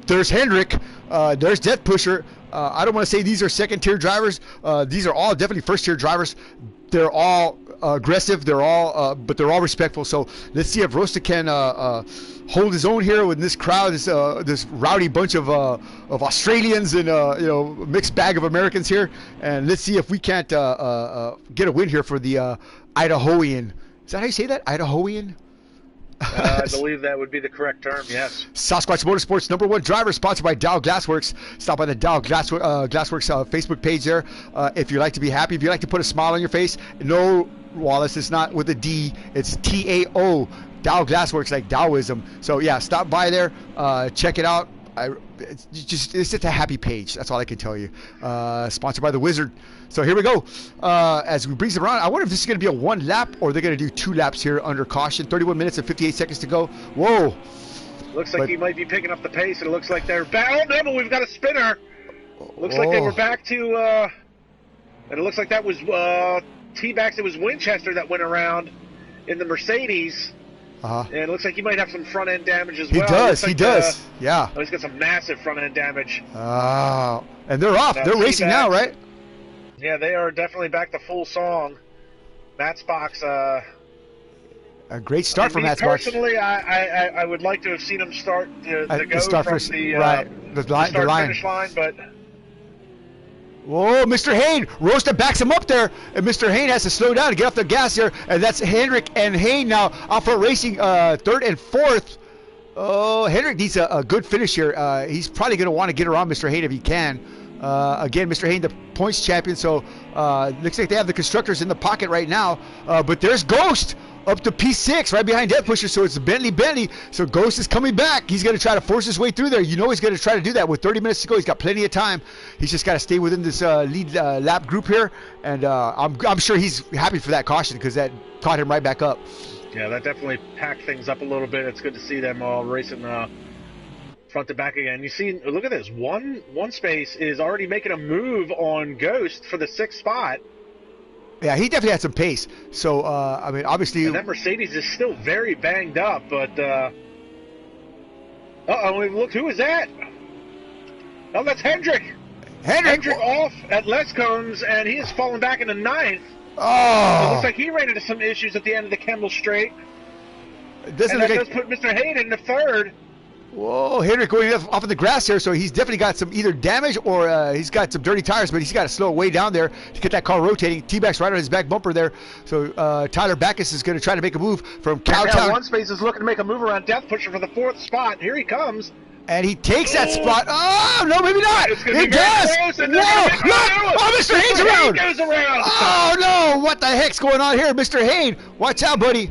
There's Hendrick. There's Death Pusher. I don't want to say these are second-tier drivers. These are all definitely first-tier drivers. They're all aggressive. They're all, but they're all respectful. So let's see if Rosta can hold his own here with this crowd, this rowdy bunch of Australians and mixed bag of Americans here. And let's see if we can't get a win here for the Idahoan. Is that how you say that? Idahoan? I believe that would be the correct term, yes. Sasquatch Motorsports #1 driver, sponsored by Dow Glassworks. Stop by the Dow Glassworks Facebook page there if you'd like to be happy. If you'd like to put a smile on your face. No, Wallace, it's not with a D. It's T-A-O. Dow Glassworks, like Taoism. So, yeah, stop by there. Check it out. It's just a happy page. That's all I can tell you. Sponsored by the Wizard. So here we go. As we bring them around, I wonder if this is going to be a one lap or they're going to do 2 laps here under caution. 31 minutes and 58 seconds to go. Whoa. Looks like he might be picking up the pace, and it looks like they're back. Oh, no, but we've got a spinner. Looks like they were back to, and it looks like that was T-Backs. It was Winchester that went around in the Mercedes. And it looks like he might have some front-end damage as well. He does. Yeah. Oh, he's got some massive front-end damage. And they're off. They're racing now, right? Yeah, they are definitely back to full song. Matchbox. A great start from Matchbox. Personally, I would like to have seen him start to go start from the finish line, but. Whoa, Mr. Hain. Rosta backs him up there, and Mr. Hain has to slow down to get off the gas here, and that's Hendrick and Hain now out for racing third and fourth. Oh, Hendrick needs a good finish here. He's probably going to want to get around Mr. Hain if he can. Again, Mr. Hain, the points champion, so looks like they have the constructors in the pocket right now, but there's Ghost up to P6 right behind Death Pusher, so it's Bentley. So Ghost is coming back. He's going to try to force his way through there. You know he's going to try to do that with 30 minutes to go. He's got plenty of time. He's just got to stay within this lead lap group here, and I'm sure he's happy for that caution because that caught him right back up. Yeah, that definitely packed things up a little bit. It's good to see them all racing front to back again. You see, look at this. One space is already making a move on Ghost for the 6th spot. Yeah, he definitely had some pace. So, I mean, obviously... And that Mercedes is still very banged up, but... look, who is that? Oh, that's Hendrick. Hendrick off at Lescombs, and he has fallen back into 9th. Oh! It looks like he ran into some issues at the end of the Kendall Straight. Does put Mr. Hain into 3rd. Whoa, Hendrick going off of the grass here, so he's definitely got some either damage or he's got some dirty tires, but he's got to slow way down there to get that car rotating. T-Bac's right on his back bumper there, so Tyler Backus is going to try to make a move from Cowtown. One space is looking to make a move around Death Pusher for the 4th spot. Here he comes. And he takes that spot. Oh, no, maybe not. It does. No, look. Oh, Mr. Hain's around. Goes around. Oh, no. What the heck's going on here? Mr. Hain, watch out, buddy.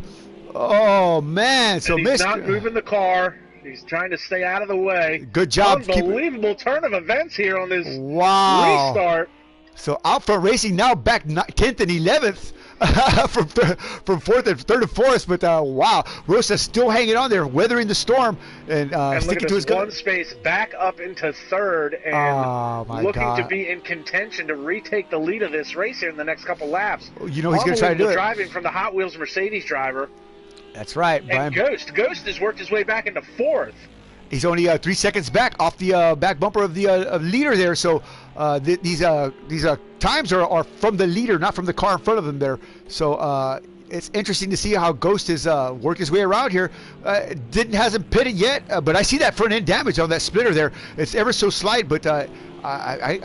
Oh, man. So he's not moving the car. He's trying to stay out of the way. Good job. Unbelievable turn of events here on this restart. So out front racing now back 10th and 11th from 4th and 3rd and 4th. But wow, Rosa still hanging on there, weathering the storm and sticking to his gun. One space back up into 3rd and looking to be in contention to retake the lead of this race here in the next couple laps. You know he's going to try to do it. Driving from the Hot Wheels Mercedes driver. That's right, Brian. And Ghost has worked his way back into 4th. He's only 3 seconds back off the back bumper of the leader there. So these times are from the leader, not from the car in front of him there. So it's interesting to see how Ghost has worked his way around here. Hasn't pitted yet, but I see that front end damage on that splitter there. It's ever so slight, but I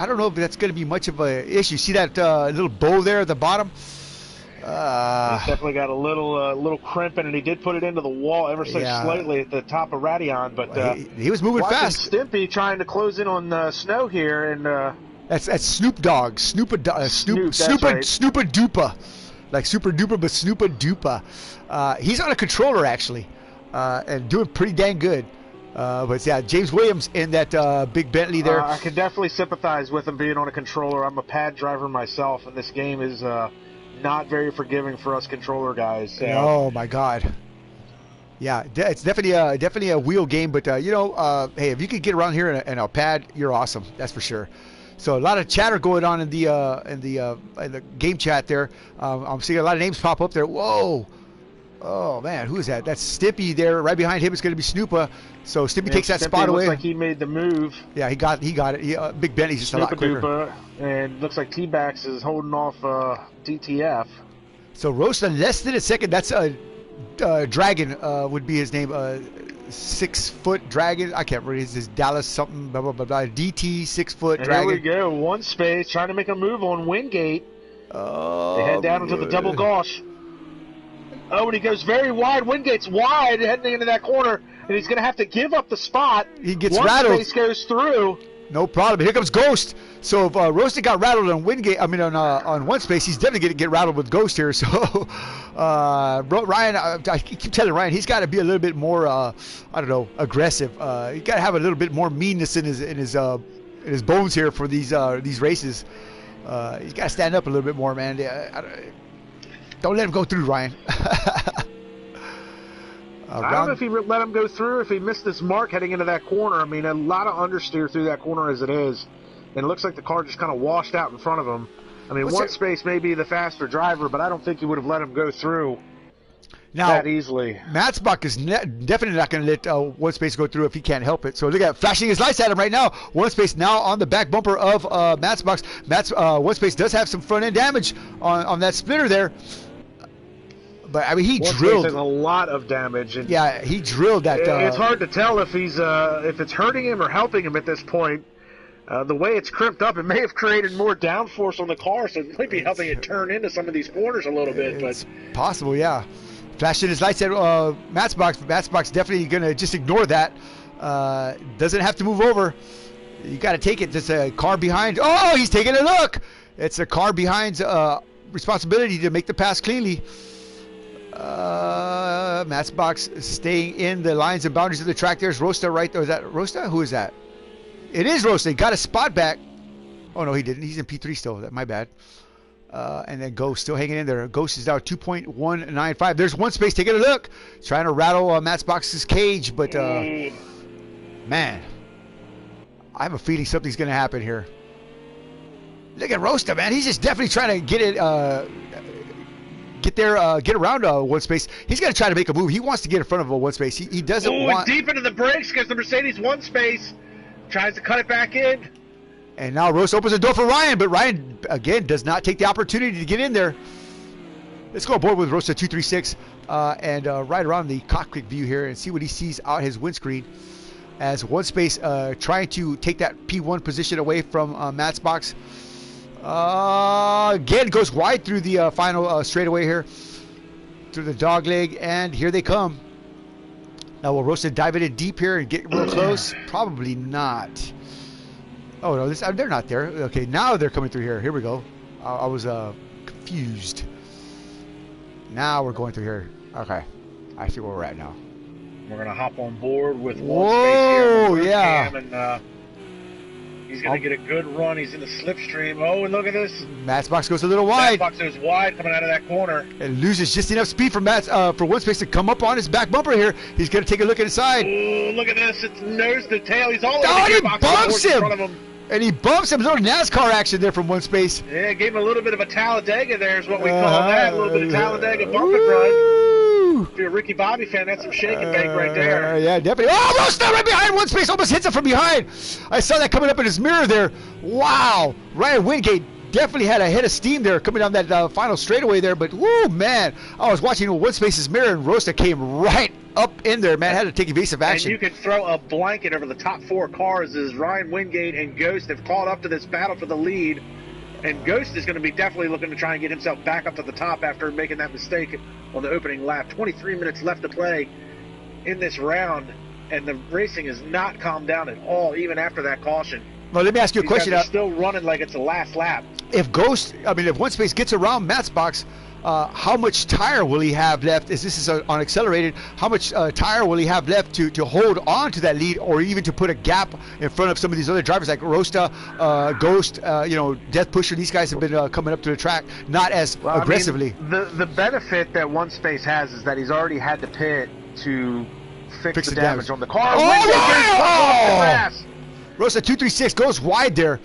don't know if that's going to be much of an issue. See that little bow there at the bottom? He's definitely got a little crimp in it. He did put it into the wall ever so slightly at the top of Radion, but he was moving fast. Stimpy trying to close in on Snow here, and that's Snoop Dogg, Snoopa Dupa, like Super Duper, but Snoopa Dupa. He's on a controller actually, and doing pretty dang good. But yeah, James Williams in that big Bentley there. I can definitely sympathize with him being on a controller. I'm a pad driver myself, and this game is not very forgiving for us controller guys. So. Oh my God. Yeah, it's definitely a wheel game, but hey, if you could get around here in a pad, you're awesome. That's for sure. So a lot of chatter going on in the game chat there. I'm seeing a lot of names pop up there. Whoa. Oh man, who is that? That's Stimpy there. Right behind him is going to be Snoopa. So Stimpy takes that spot away. Looks like he made the move. Yeah, he got it. Big Bentley's just a lot quicker. Dupa, and looks like T-Bax is holding off DTF. So Rosta less than a second. That's Dragon would be his name. 6 foot Dragon. I can't remember. This is Dallas something. Blah blah blah blah. DT 6 foot Dragon. Here we go. One space trying to make a move on Wingate. Oh. They head down into the double gosh. Oh, and he goes very wide. Wingate's wide heading into that corner, and he's going to have to give up the spot. He gets rattled. One space goes through. No problem. Here comes Ghost. So if Roasted got rattled on Wingate, on one space, he's definitely going to get rattled with Ghost here. So Ryan, I keep telling Ryan, he's got to be a little bit more, aggressive. He got to have a little bit more meanness in his bones here for these races. He's got to stand up a little bit more, man. Don't let him go through, Ryan. I don't know if he let him go through, if he missed his mark heading into that corner. I mean, a lot of understeer through that corner as it is. And it looks like the car just kind of washed out in front of him. I mean, one space may be the faster driver, but I don't think he would have let him go through that easily. Matzbach is definitely not going to let one space go through if he can't help it. So look at flashing his lights at him right now. One space now on the back bumper of Matzbach. One space does have some front end damage on that splitter there. But I mean, he drilled. Has a lot of damage. And yeah, he drilled that. It's hard to tell if if it's hurting him or helping him at this point. The way it's crimped up, it may have created more downforce on the car, so it might be helping it turn into some of these corners a little bit. But it's possible, yeah. Flashing his lights at Matzbach. Matzbach's definitely going to just ignore that. Doesn't have to move over. You got to take it. There's a car behind. Oh, he's taking a look. It's a car behind's responsibility to make the pass cleanly. Matzbach staying in the lines and boundaries of the track. There's Rosta right there. Is that Rosta? Who is that? It is Rosta. He got a spot back. Oh, no, he didn't. He's in P3 still. My bad. And then Ghost still hanging in there. Ghost is now 2.195. There's one space. Taking a look. Trying to rattle Matzbach's cage, but man, I have a feeling something's going to happen here. Look at Rosta, man. He's just definitely trying to get it. Get around one space. He's going to try to make a move. He wants to get in front of a one space. He doesn't want. Deep into the brakes because the Mercedes one space tries to cut it back in. And now Roast opens the door for Ryan, but Ryan again does not take the opportunity to get in there. Let's go aboard with Rosta 236 and ride around the cockpit view here and see what he sees out his windscreen. As one space trying to take that P1 position away from Matzbach. Again goes wide through the final straightaway here, through the dog leg, and here they come. Now will Rosta dive it in deep here and get real close? Probably not. Oh no, they're not there. Okay, now they're coming through here. Here we go. I was confused. Now we're going through here. Okay, I see where we're at now. We're gonna hop on board with one space here. Yeah. And, he's going to get a good run. He's in the slipstream. Oh, and look at this. Matzbach goes a little wide. Matzbach goes wide coming out of that corner. And loses just enough speed for one space to come up on his back bumper here. He's going to take a look inside. Oh, look at this. It's nose to tail. He's all over the gearbox. He bumps him. In front of him. And he bumps him. A little NASCAR action there from one space. Yeah, gave him a little bit of a Talladega there is what we call that. A little bit of Talladega bump and run. If you're a Ricky Bobby fan, that's some shake and bake right there. Yeah, definitely. Oh, Rosta right behind one space. Almost hits him from behind. I saw that coming up in his mirror there. Wow. Ryan Wingate definitely had a head of steam there coming down that final straightaway there. But whoo, man, I was watching one space's mirror, and Rosta came right up in there, man. Had to take evasive action. And you could throw a blanket over the top 4 cars as Ryan Wingate and Ghost have caught up to this battle for the lead. And Ghost is going to be definitely looking to try and get himself back up to the top after making that mistake on the opening lap. 23 minutes left to play in this round, and the racing has not calmed down at all, even after that caution. Well, let me ask you a question. They're still running like it's the last lap. If if one space gets around Matt's box, how much tire will he have left? This is on accelerated. How much tire will he have left to hold on to that lead, or even to put a gap in front of some of these other drivers like Rosta, Ghost, Death Pusher? These guys have been coming up to the track not as aggressively. I mean, the benefit that one space has is that he's already had to pit to fix the damage on the car. Rosta 236 goes wide there.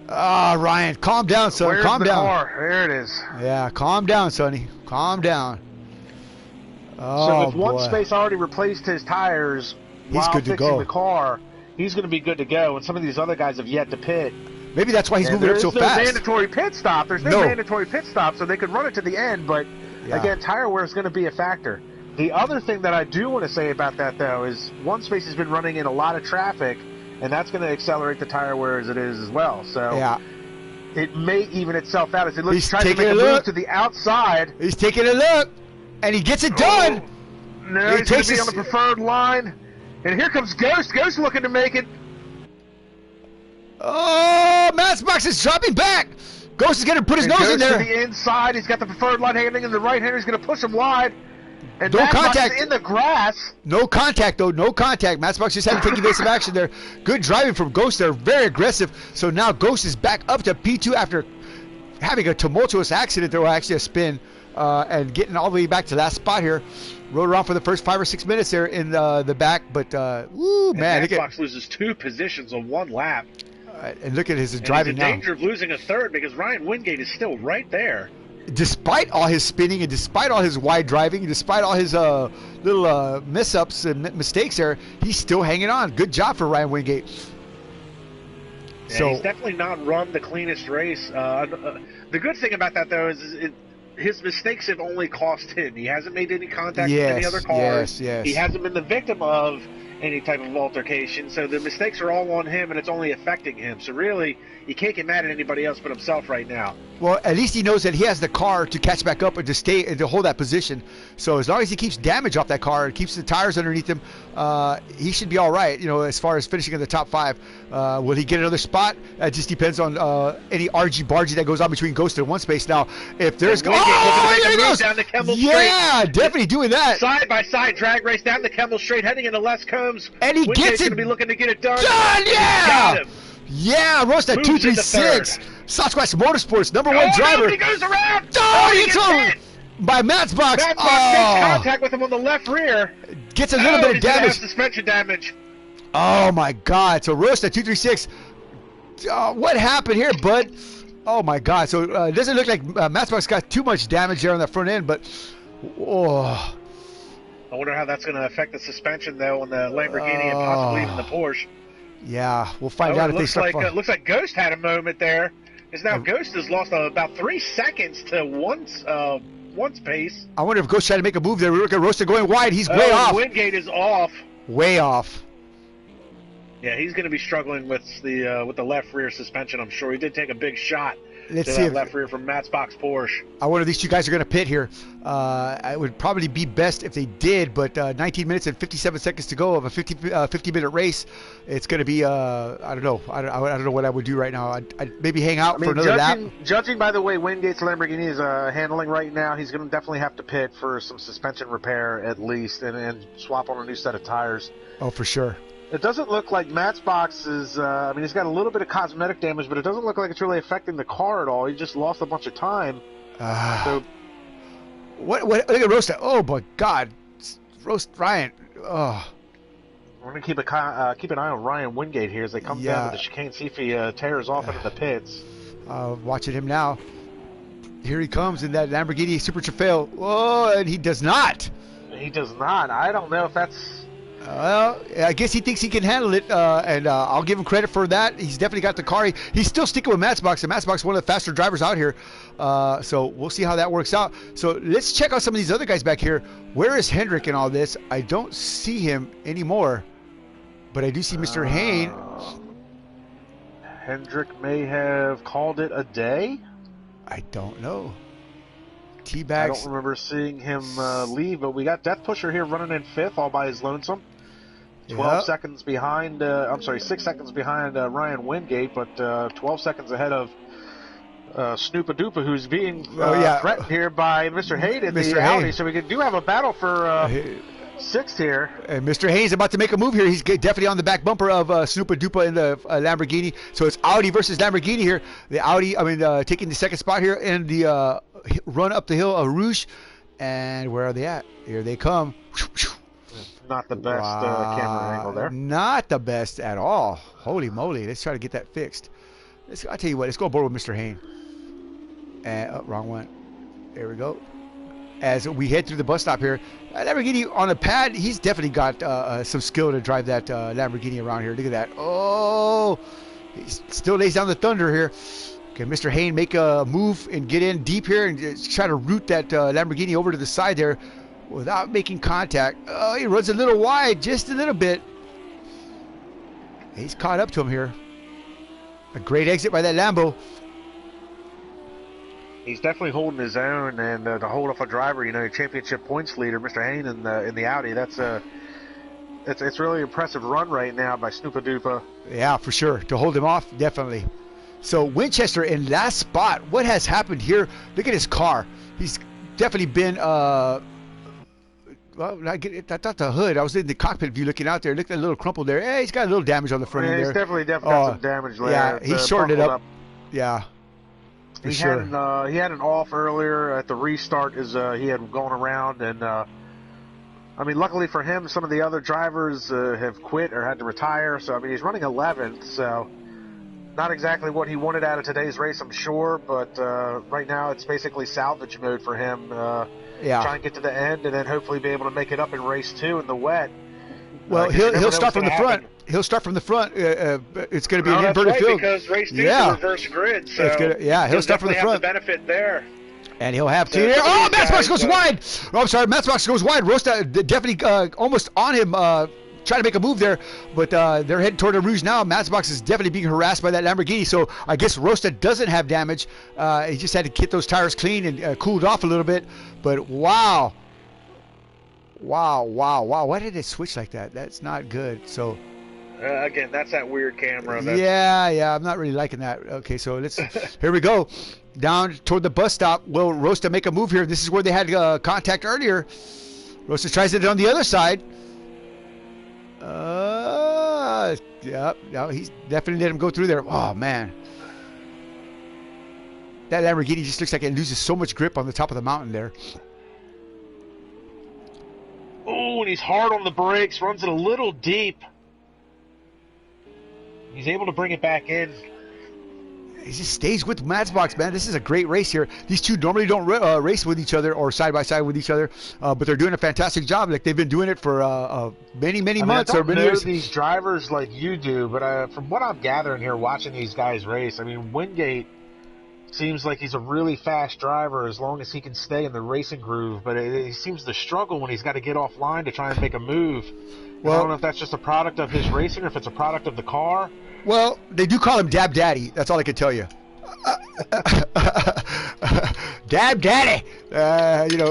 Ryan, calm down, son. Where's calm the down. Car? There it is. Yeah, calm down, Sonny. Calm down. So if one space already replaced his tires while good to fixing go. the car, he's going to be good to go. And some of these other guys have yet to pit. Maybe that's why he's moving up so fast. There's no mandatory pit stop. There's no mandatory pit stop, so they could run it to the end. But again, tire wear is going to be a factor. The other thing that I do want to say about that, though, is one space has been running in a lot of traffic, and that's going to accelerate the tire wear as it is as well. So it may even itself out as it looks trying to make a move to the outside. He's taking a look, and he gets it done. No, he's going to be on the preferred line. And here comes Ghost. Ghost looking to make it. Oh, Matt's box is dropping back. Ghost is going to put his nose in there. To the inside. He's got the preferred line handling in the right hander. He's going to push him wide. And no contact in the grass. No contact, though. No contact. Matsbox just had to take evasive action there. Good driving from Ghost there. Very aggressive. So now Ghost is back up to P2 after having a tumultuous accident there, actually a spin, and getting all the way back to that spot here. Rode around for the first 5 or 6 minutes there in the back, but woo, man. Matsbox loses 2 positions on 1 lap. And look at his driving now. He's in danger of losing a 3rd because Ryan Wingate is still right there. Despite all his spinning and despite all his wide driving, despite all his little mess-ups and mistakes there, he's still hanging on. Good job for Ryan Wingate. Yeah, so he's definitely not run the cleanest race. The good thing about that, though, is his mistakes have only cost him. He hasn't made any contact with any other cars. He hasn't been the victim of any type of altercation. So the mistakes are all on him, and it's only affecting him. So really, you can't get mad at anybody else but himself right now. Well, at least he knows that he has the car to catch back up and to stay and to hold that position. So as long as he keeps damage off that car and keeps the tires underneath him, he should be all right. As far as finishing in the top 5, will he get another spot? It just depends on any argy-bargy that goes on between Ghost and one space. Now, if there's there he goes down the Kemmel Straight. Yeah, definitely doing that. Side by side drag race down the Kemmel Straight, heading into Les Combs. And he gets it. Going to be looking to get it done. Done, yeah. Got him. Yeah, Roast at 236. Sasquatch Motorsports, #1 driver. No, he goes around. He gets hit by Matsbox. Matsbox makes contact with him on the left rear. Gets a little bit of damage. Suspension damage. Oh my God! So Roast at 236. What happened here, bud? Oh my God! So it doesn't look like Matsbox got too much damage there on that front end, but I wonder how that's going to affect the suspension though on the Lamborghini and possibly even the Porsche. Yeah, we'll find out if they start. Looks like Ghost had a moment there. Because now Ghost has lost about 3 seconds to one's pace. I wonder if Ghost tried to make a move there. We look at Roaster going wide. He's way off. Wingate is off. Way off. Yeah, he's going to be struggling with the left rear suspension. I'm sure he did take a big shot. Let's see if left rear from Matsbox Porsche. I wonder if these 2 guys are going to pit here. It would probably be best if they did, but 19 minutes and 57 seconds to go of a 50-minute race. It's going to be I don't know. I don't know what I would do right now. I'd maybe hang out for another lap. Judging by the way Wingate's Lamborghini is handling right now, he's going to definitely have to pit for some suspension repair at least, and swap on a new set of tires. Oh, for sure. It doesn't look like Matsbox is, he's got a little bit of cosmetic damage, but it doesn't look like it's really affecting the car at all. He just lost a bunch of time. What? Look at Roast. Oh, my God. Roast Ryan. Oh. We're going to keep an eye on Ryan Wingate here as they come down to the chicane, see if he tears off into the pits. Watching him now. Here he comes in that Lamborghini Super Trofeo. Oh, and he does not. He does not. I don't know if that's... Well, I guess he thinks he can handle it, and I'll give him credit for that. He's definitely got the car. He's still sticking with Matchbox, and Matchbox is one of the faster drivers out here. So we'll see how that works out. So let's check out some of these other guys back here. Where is Hendrick in all this? I don't see him anymore, but I do see Mr. Hayne. Hendrick may have called it a day. I don't know. I T-Bags. don't remember seeing him leave, but we got Death Pusher here running in 5th all by his lonesome. 12 seconds behind, I'm sorry, 6 seconds behind Ryan Wingate, but 12 seconds ahead of Snoopadoopa, who's being threatened here by Mr. Hayden, the Audi. So we do have a battle for 6th here. And Mr. Haynes about to make a move here. He's definitely on the back bumper of Snoopadoopa in the Lamborghini. So it's Audi versus Lamborghini here. The Audi, taking the second spot here in the run up the hill of Rouge. And where are they at? Here they come. Not the best camera angle there. Not the best at all. Holy moly. Let's try to get that fixed. I'll tell you what. Let's go aboard with Mr. Hayne. And wrong one. There we go. As we head through the bus stop here, Lamborghini on a pad, he's definitely got some skill to drive that Lamborghini around here. Look at that. Oh, he still lays down the thunder here. Okay, Mr. Hayne make a move and get in deep here and just try to root that Lamborghini over to the side there without making contact. Oh, he runs a little wide, just a little bit. He's caught up to him here. A great exit by that Lambo. He's definitely holding his own, and to hold off a driver, championship points leader, Mr. Hayne in the Audi. It's really impressive run right now by Snoopadoopa. Yeah, for sure. To hold him off, definitely. So Winchester in last spot. What has happened here? Look at his car. He's definitely been. Well, I thought the hood. I was in the cockpit view looking out there. Looked a little crumpled there. Hey, he's got a little damage on the front end there. He's definitely got some damage there. Yeah, he shortened it up. Yeah. He had an off earlier at the restart as he had gone around, and luckily for him, some of the other drivers have quit or had to retire. So he's running 11th, so not exactly what he wanted out of today's race, I'm sure. But right now, it's basically salvage mode for him. Try and get to the end, and then hopefully be able to make it up in race 2 in the wet. Well, he'll start from the front. He'll start from the front. It's going to be an inverted field. Because race 2 is a reverse grid. So he'll start from the front. Have the benefit there. And he'll have to. Oh, Matchbox goes wide. Oh, I'm sorry. Matchbox goes wide. Rosta definitely almost on him, trying to make a move there. But they're heading toward the Rouge now. Matchbox is definitely being harassed by that Lamborghini. So I guess Rosta doesn't have damage. He just had to get those tires clean and cooled off a little bit. But wow. Wow. Why did it switch like that? That's not good. So. Again, that's that weird camera. Yeah, I'm not really liking that. Okay, so here we go. Down toward the bus stop. Will Rosta make a move here? This is where they had contact earlier. Rosta tries it on the other side. No, he's definitely let him go through there. Oh, man. That Lamborghini just looks like it loses so much grip on the top of the mountain there. Oh, and he's hard on the brakes, runs it a little deep. He's able to bring it back in. He just stays with Matchbox, man. This is a great race here. These two normally don't race with each other or side by side with each other, but they're doing a fantastic job. Like they've been doing it for many months or many years. I don't know these drivers like you do, but from what I'm gathering here, watching these guys race, Wingate seems like he's a really fast driver as long as he can stay in the racing groove. But he seems to struggle when he's got to get offline to try and make a move. Well, I don't know if that's just a product of his racing or if it's a product of the car. Well, they do call him Dab Daddy. That's all I can tell you. Dab Daddy.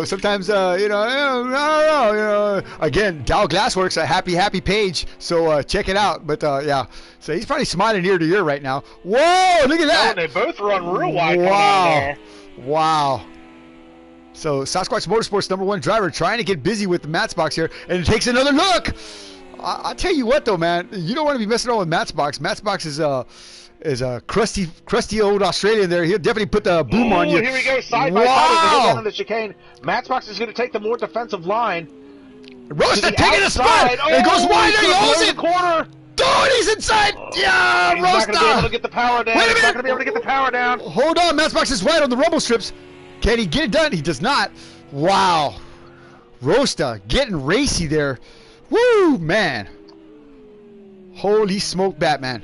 Sometimes, I don't know. Again, Dow Glassworks, a happy page. So check it out. But, so he's probably smiling ear to ear right now. Whoa, look at that. Oh, they both run real wide. Wow. So Sasquatch Motorsports #1 driver trying to get busy with the Matchbox here, and it takes another look. I'll tell you what though, man, you don't want to be messing around with Matchbox. Matchbox is a crusty old Australian there. He'll definitely put the boom on you. Here we go, side by side down in the chicane. Matchbox is going to take the more defensive line. Rosta taking a spot. It goes wide there. He holds it. Corner. Dude, he's inside. Yeah, he's Rosta. Not going to be able to get the power down. Wait a minute. He's not going to be able to get the power down. Hold on, Matchbox is wide on the rumble strips. Can he get it done? He does not. Wow. Rosta getting racy there. Woo, man. Holy smoke, Batman.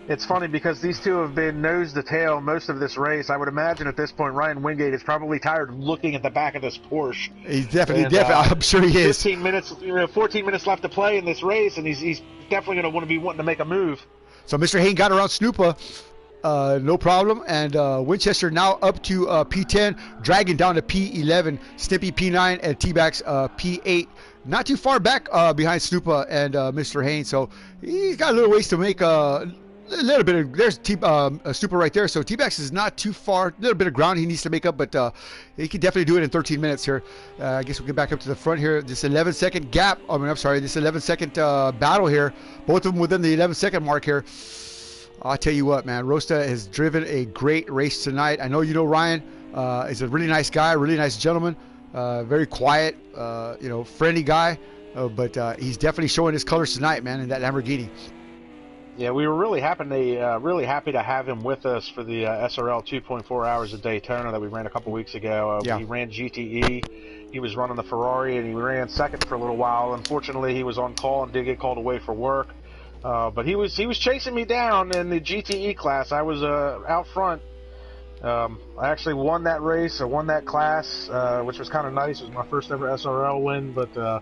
It's funny because these two have been nose to tail most of this race. I would imagine at this point Ryan Wingate is probably tired of looking at the back of this Porsche. He's definitely. I'm sure he is. 15 minutes, 14 minutes left to play in this race, and he's definitely going to want to be wanting to make a move. So Mr. Hayne got around Snoopa, no problem, and Winchester now up to P10, dragging down to P11, Snippy P9, and T-Bax P8. Not too far back behind Snoopa and Mr. Hayne, so he's got a little ways to make a little bit of. There's Snoopa right there, so T-Bax is not too far. A little bit of ground he needs to make up, but he can definitely do it in 13 minutes here. I guess we'll get back up to the front here. This 11-second gap. This 11-second battle here. Both of them within the 11-second mark here. I'll tell you what, man. Rosta has driven a great race tonight. I know you know Ryan is a really nice guy, really nice gentleman, very quiet, friendly guy, but he's definitely showing his colors tonight, man, in that Lamborghini. Yeah, we were really happy to have him with us for the SRL 2.4 hours of Daytona that we ran a couple weeks ago. He ran GTE. He was running the Ferrari, and he ran second for a little while. Unfortunately, he was on call and did get called away for work. But he was chasing me down in the GTE class. I was out front. I actually won that race. I won that class, which was kind of nice. It was my first ever SRL win, but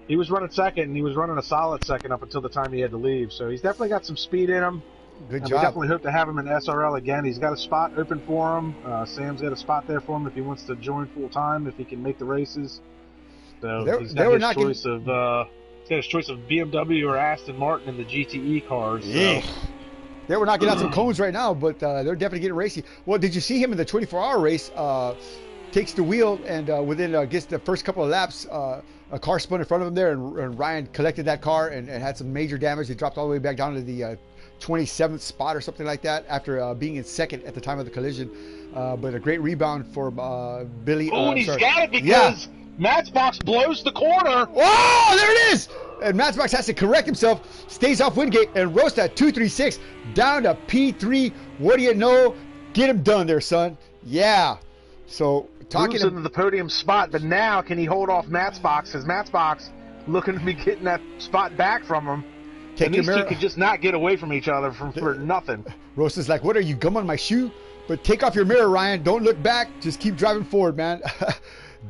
he was running second, and he was running a solid second up until the time he had to leave. So he's definitely got some speed in him. Good job. We definitely hope to have him in SRL again. He's got a spot open for him. Sam's got a spot there for him if he wants to join full time, if he can make the races. So he's got his choice of BMW or Aston Martin in the GTE cars. Yeah. So. They were knocking out some cones right now, but they're definitely getting racy. Well, did you see him in the 24-hour race? Takes the wheel, and within gets the first couple of laps, a car spun in front of him there, and Ryan collected that car and had some major damage. He dropped all the way back down to the 27th spot or something like that after being in second at the time of the collision. But a great rebound for Billy. Oh, and he's got it because Matchbox blows the corner. Oh, there it is! And Matchbox has to correct himself, stays off Wingate, and roasts at 236 down to P3. What do you know? Get him done there, son. Yeah. So moves into the podium spot, but now can he hold off Matchbox? Because Matchbox looking to be getting that spot back from him. And these two could just not get away from each other for nothing. Rosta's like, what are you, gum on my shoe? But take off your mirror, Ryan. Don't look back. Just keep driving forward, man.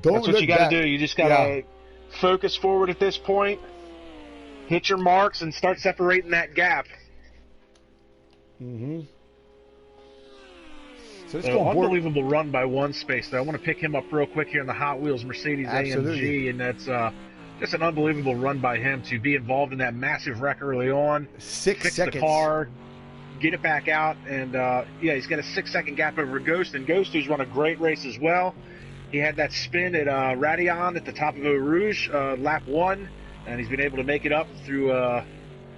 That's what you got to do. You just got to focus forward at this point, hit your marks, and start separating that gap. Mm-hmm. So it's an unbelievable run by One Space, though. I want to pick him up real quick here in the Hot Wheels Mercedes AMG, and that's just an unbelievable run by him to be involved in that massive wreck early on. 6 fix seconds. The car, get it back out, and he's got a 6-second gap over Ghost, and Ghost, who's run a great race as well. He had that spin at Radion at the top of Eau Rouge, lap 1, and he's been able to make it up through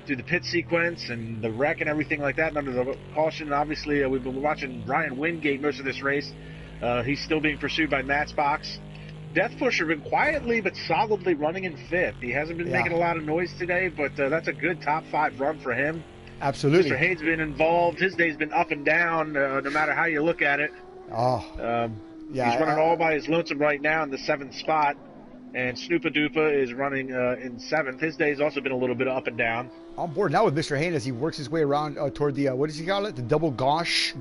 the pit sequence and the wreck and everything like that. And under the caution, obviously, we've been watching Ryan Wingate most of this race. He's still being pursued by Matchbox. Death Pusher been quietly but solidly running in 5th. He hasn't been making a lot of noise today, but that's a good top 5 run for him. Absolutely. Mr. Haynes been involved. His day's been up and down, no matter how you look at it. He's running all by his lonesome right now in the 7th spot, and Snoopa Doopa is running in 7th. His day's also been a little bit up and down. On board now with Mr. Haynes as he works his way around toward the, what does he call it? The double gaunch? The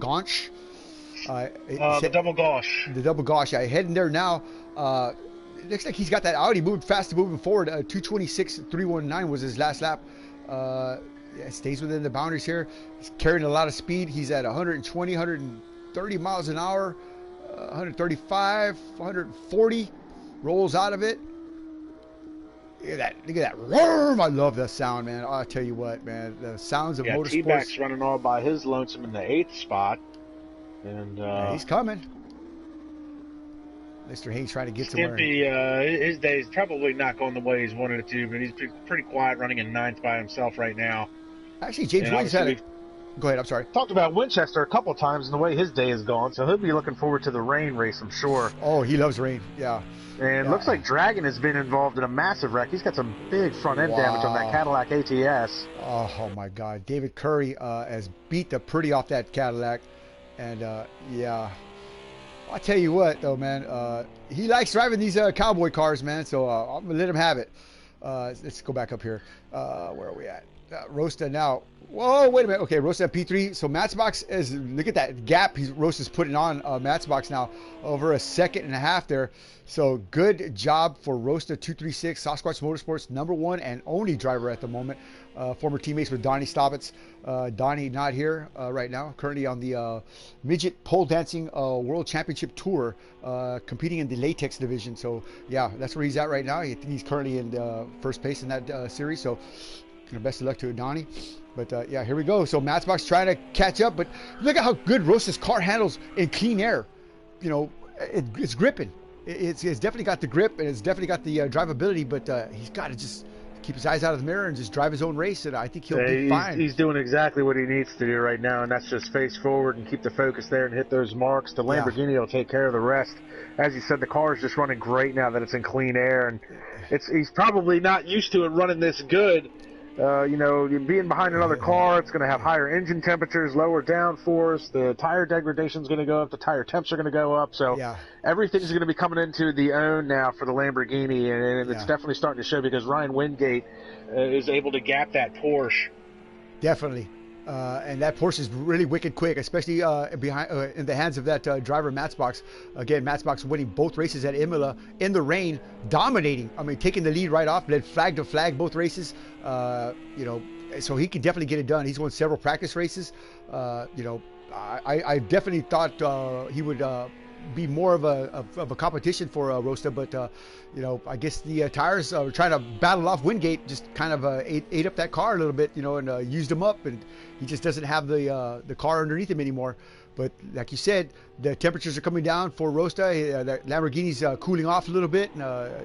double gauche. The double gauche, yeah. Heading there now. It looks like he's got that Audi moving forward. 226.319 was his last lap. Stays within the boundaries here. He's carrying a lot of speed. He's at 120, 130 miles an hour, 135, 140. Rolls out of it. Look at that worm. I love that sound, man. I'll tell you what, man. The sounds of Motorsports. T-Bax running all by his lonesome in the 8th spot. And he's coming. Mr. Haynes trying to get somewhere. His day's probably not going the way he's wanted it to, but he's pretty quiet running in 9th by himself right now. Actually, James Williams had it. Go ahead, I'm sorry. Talked about Winchester a couple times and the way his day is gone, so he'll be looking forward to the rain race, I'm sure. Oh, he loves rain, yeah. And looks like Dragon has been involved in a massive wreck. He's got some big front end damage on that Cadillac ATS. Oh my God. David Curry has beat the pretty off that Cadillac. And I'll tell you what, though, man. He likes driving these cowboy cars, man, so I'm going to let him have it. Let's go back up here. Where are we at? Rosta now. Whoa, wait a minute. Okay, Rosta P3. So Matchbox is, look at that gap Rosta's putting on Matchbox now, over a second and a half there. So good job for Rosta 236, Sasquatch Motorsports, #1 and only driver at the moment. Former teammates with Donnie Stobbits. Donnie not here right now, currently on the Midget Pole Dancing World Championship Tour, competing in the latex division. So yeah, that's where he's at right now. I think he's currently in first place in that series. So best of luck to Donnie. But yeah, here we go. So Matchbox trying to catch up, but look at how good Rosta's car handles in clean air. You know, it's gripping. It's definitely got the grip, and it's definitely got the drivability, but he's got to just keep his eyes out of the mirror and just drive his own race, and I think he'll be fine. He's doing exactly what he needs to do right now, and that's just face forward and keep the focus there and hit those marks. The Lamborghini will take care of the rest. As you said, the car is just running great now that it's in clean air, and he's probably not used to it running this good. You know, being behind another car, it's going to have higher engine temperatures, lower downforce, the tire degradation is going to go up, the tire temps are going to go up, so everything's going to be coming into the own now for the Lamborghini, and it's definitely starting to show because Ryan Wingate is able to gap that Porsche. Definitely. And that Porsche is really wicked quick, especially behind in the hands of that driver Matchbox. Again, Matchbox winning both races at Imola in the rain, dominating. I mean, taking the lead right off, led flag to flag both races. You know, so he can definitely get it done. He's won several practice races. You know, I definitely thought he would be more of a competition for Rosta, but you know, I guess the tires are trying to battle off Wingate, just kind of ate up that car a little bit, you know, and used him up, and he just doesn't have the car underneath him anymore. But like you said, the temperatures are coming down for Rosta. The Lamborghini's cooling off a little bit, and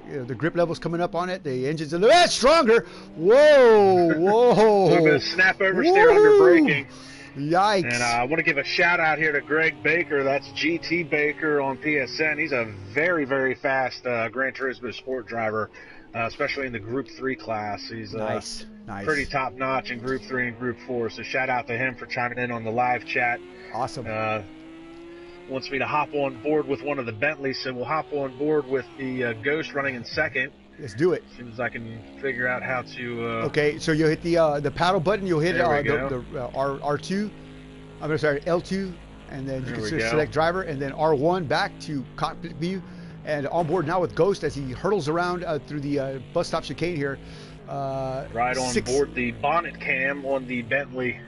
you know, the grip level's coming up on it. The engine's a little bit stronger. Whoa, whoa! A little bit of snap oversteer under braking. Yikes. And I want to give a shout out here to Greg Baker. That's GT Baker on PSN. He's a very, very fast Gran Turismo sport driver, especially in the Group 3 class. He's nice. Pretty top notch in Group 3 and Group 4. So shout out to him for chiming in on the live chat. Awesome. Wants me to hop on board with one of the Bentleys, so we'll hop on board with the Ghost running in second. Let's do it. As soon as I can figure out how to. Okay, so you'll hit the paddle button. You'll hit the R2. I'm sorry, L2, and then you can select driver, and then R1 back to cockpit view, and on board now with Ghost as he hurdles around through the bus stop chicane here. Right on board the bonnet cam on the Bentley.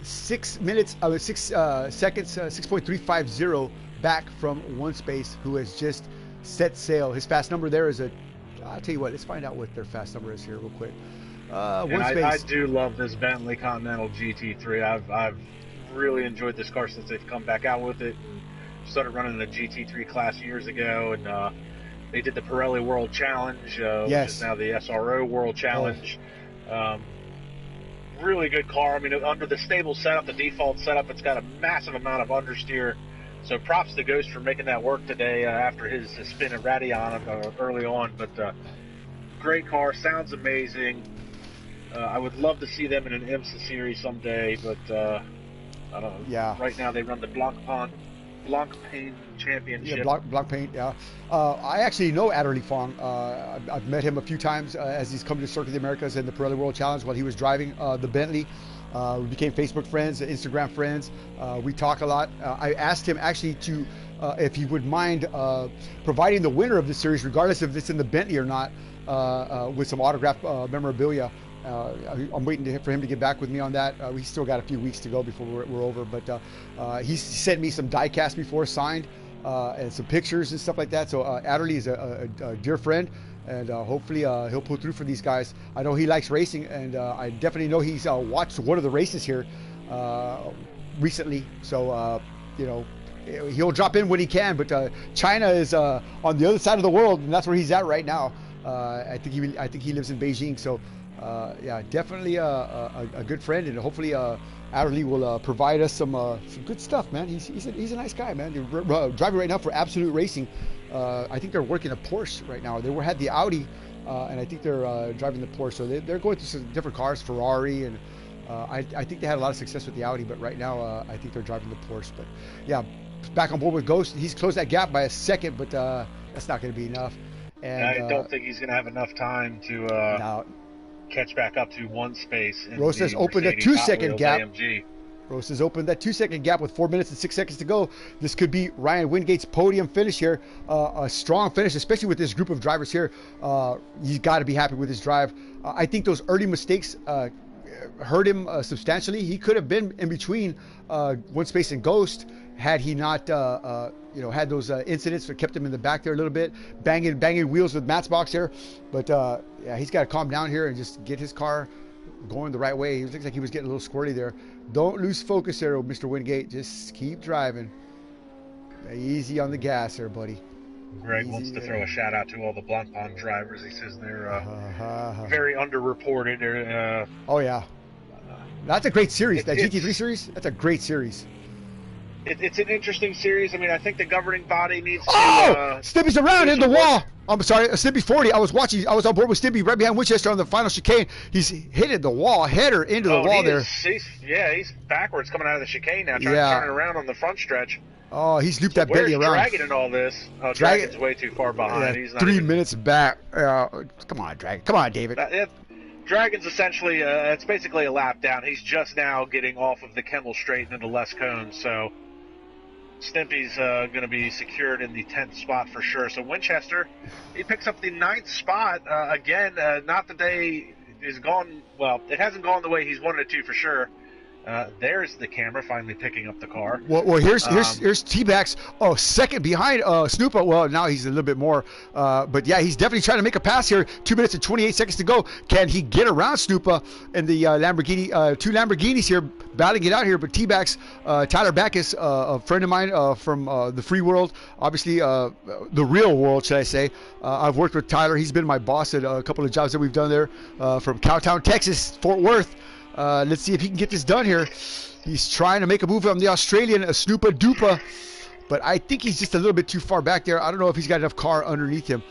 6 minutes, 6 seconds, 6.350 back from one space, who has just set sail. His fast number there is I'll tell you what, let's find out what their fast number is here real quick. I do love this Bentley Continental GT3. I've really enjoyed this car since they've come back out with it. Started running the GT3 class years ago, and they did the Pirelli World Challenge, which is now the SRO World Challenge. Really good car. I mean, under the stable setup, the default setup, it's got a massive amount of understeer. So props to Ghost for making that work today after his spin at Radion early on. But great car, sounds amazing. I would love to see them in an IMSA series someday, but I don't know. Yeah. Right now they run the Blancpain Championship. Yeah, Blancpain, yeah. I actually know Adderley Fong. I've met him a few times as he's come to Circuit of the Americas and the Pirelli World Challenge while he was driving the Bentley. We became Facebook friends, Instagram friends. We talk a lot. I asked him actually to, if he would mind providing the winner of the series, regardless if it's in the Bentley or not, with some autographed memorabilia. I'm waiting for him to get back with me on that. We still got a few weeks to go before we're over, but he sent me some die-cast before signed and some pictures and stuff like that. So Adderley is a dear friend, and hopefully he'll pull through for these guys. I know he likes racing, and I definitely know he's watched one of the races here recently. So you know, he'll drop in when he can. But China is on the other side of the world, and that's where he's at right now. I think he lives in Beijing. So yeah, definitely a good friend, and hopefully Adderley will provide us some good stuff, man. He's a nice guy, man. They're driving right now for Absolute Racing. I think they're working a Porsche right now. They had the Audi, and I think they're driving the Porsche. So they're going through some different cars, Ferrari, and I think they had a lot of success with the Audi, but right now I think they're driving the Porsche. But yeah, back on board with Ghost. He's closed that gap by a second, but that's not going to be enough. And I don't think he's going to have enough time to now catch back up to one space. Rosta's opened a 2-second gap. Rosta's opened that 2-second gap with 4 minutes and 6 seconds to go. This could be Ryan Wingate's podium finish here. A strong finish, especially with this group of drivers here. He's got to be happy with his drive. I think those early mistakes hurt him substantially. He could have been in between one space and Ghost had he not had those incidents that kept him in the back there a little bit, banging wheels with Matt's box here. But yeah, he's got to calm down here and just get his car going the right way. It looks like he was getting a little squirty there. Don't lose focus there, Mr. Wingate. Just keep driving. Easy on the gas there, buddy. Greg wants to throw a shout out to all the Blunt Pond drivers. He says they're very underreported. Oh yeah, that's a great series. That GT3 series. That's a great series. It's an interesting series. I mean, I think the governing body needs to... Oh! Stimpy's around in the wall. I'm sorry, Stimpy 40. I was on board with Stimpy right behind Winchester on the final chicane. He's hit the wall, header into the wall there. He's backwards coming out of the chicane now, trying to turn it around on the front stretch. Oh, he's looped that belly around. Where's Dragon in all this? Oh, Dragon's way too far behind. Yeah, he's not 3 minutes back. Come on, Dragon. Come on, David. Dragon's essentially, it's basically a lap down. He's just now getting off of the Kemmel Straight and into Les Cones, so... Stimpy's going to be secured in the 10th spot for sure. So Winchester, he picks up the 9th spot. Again, not the day is gone. Well, it hasn't gone the way he's wanted it to for sure. There's the camera finally picking up the car. Well, here's T-Bax. Oh, second behind Snoopa. Well, now he's a little bit more. But yeah, he's definitely trying to make a pass here. 2 minutes and 28 seconds to go. Can he get around Snoopa and the Lamborghini? Two Lamborghinis here battling it out here. But T-Bax, Tyler Backus, a friend of mine from the free world, obviously the real world, should I say. I've worked with Tyler. He's been my boss at a couple of jobs that we've done there from Cowtown, Texas, Fort Worth. Let's see if he can get this done here. He's trying to make a move on the Australian, Snoopa Doopa. But I think he's just a little bit too far back there. I don't know if he's got enough car underneath him.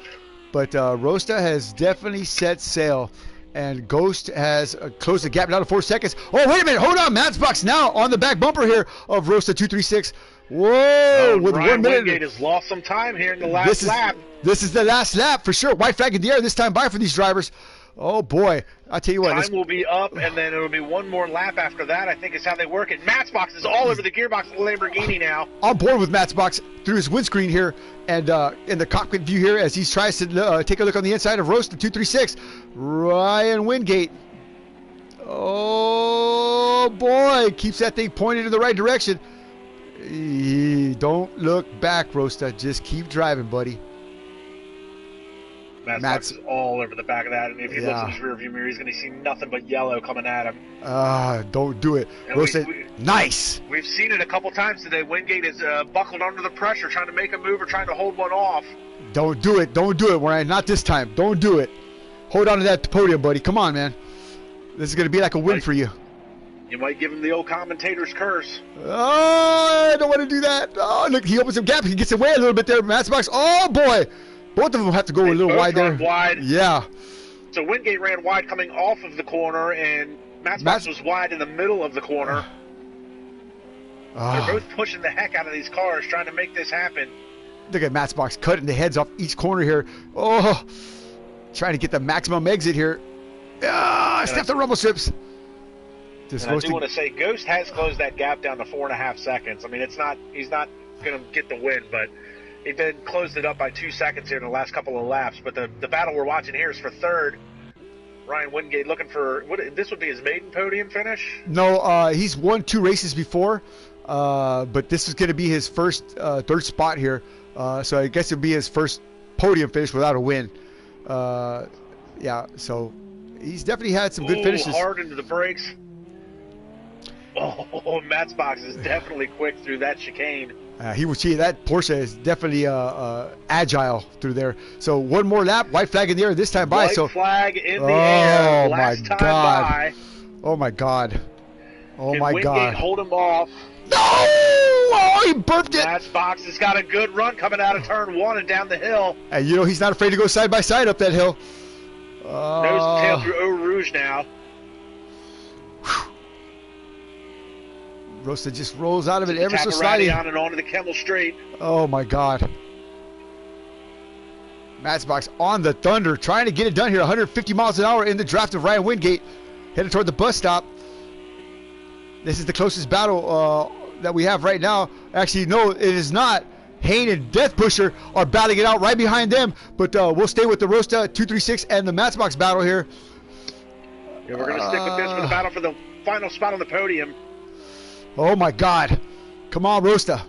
But Rosta has definitely set sail. And Ghost has closed the gap down to 4 seconds. Oh, wait a minute. Hold on. Matt's box now on the back bumper here of Rosta 236. Whoa. With Ryan 1 minute. Wingate has lost some time here in the last lap. This is the last lap for sure. White flag in the air this time by for these drivers. Oh, boy. I'll tell you what. Time will be up, and then it will be one more lap after that, I think is how they work it. Matt's box is all over the gearbox of the Lamborghini now. On board with Matt's box through his windscreen here and in the cockpit view here as he tries to take a look on the inside of Roasta 236. Ryan Wingate. Oh, boy. Keeps that thing pointed in the right direction. Don't look back, Roasta. Just keep driving, buddy. Matt's is all over the back of that, and if he looks in his rearview mirror, he's going to see nothing but yellow coming at him. Don't do it. Nice. We've seen it a couple times today. Wingate is buckled under the pressure, trying to make a move or trying to hold one off. Don't do it. Don't do it, Ryan. Not this time. Don't do it. Hold on to that podium, buddy. Come on, man. This is going to be like a win for you. You might give him the old commentator's curse. Oh, I don't want to do that. Oh, look, he opens some gap. He gets away a little bit there. Matt's box. Oh, boy. Both of them have to go a little wide there. Wide. Yeah. So Wingate ran wide coming off of the corner, and Matt's box was wide in the middle of the corner. They're both pushing the heck out of these cars, trying to make this happen. Look at Matt's box cutting the heads off each corner here. Oh, trying to get the maximum exit here. Step the rumble strips. I do want to say, Ghost has closed that gap down to 4.5 seconds. I mean, he's not going to get the win, but he then closed it up by 2 seconds here in the last couple of laps. But the battle we're watching here is for third. Ryan Wingate looking for this would be his maiden podium finish? No, he's won 2 races before, but this is going to be his first third spot here. So I guess it'll be his first podium finish without a win. Yeah, so he's definitely had some good finishes. Hard into the brakes. Oh, Matt's box is definitely quick through that chicane. That Porsche is definitely agile through there. So one more lap, white flag in the air this time by. White flag in the air. Last time by. Oh my God! Oh Can my Wingate God! Hold him off. No! Oh, he burped it. Matt's box has got a good run coming out of turn 1 and down the hill. And he's not afraid to go side by side up that hill. Nose to tail through Eau Rouge now. Rosta just rolls out of it ever so slightly. On and onto the Kemmel Straight. Oh my God. Matchbox on the Thunder, trying to get it done here. 150 miles an hour in the draft of Ryan Wingate, headed toward the bus stop. This is the closest battle that we have right now. Actually, no, it is not. Hayne and Death Pusher are battling it out right behind them, but we'll stay with the Rosta 236 and the Matchbox battle here. Yeah, we're going to stick with this for the battle for the final spot on the podium. Oh my God. Come on, Rosta.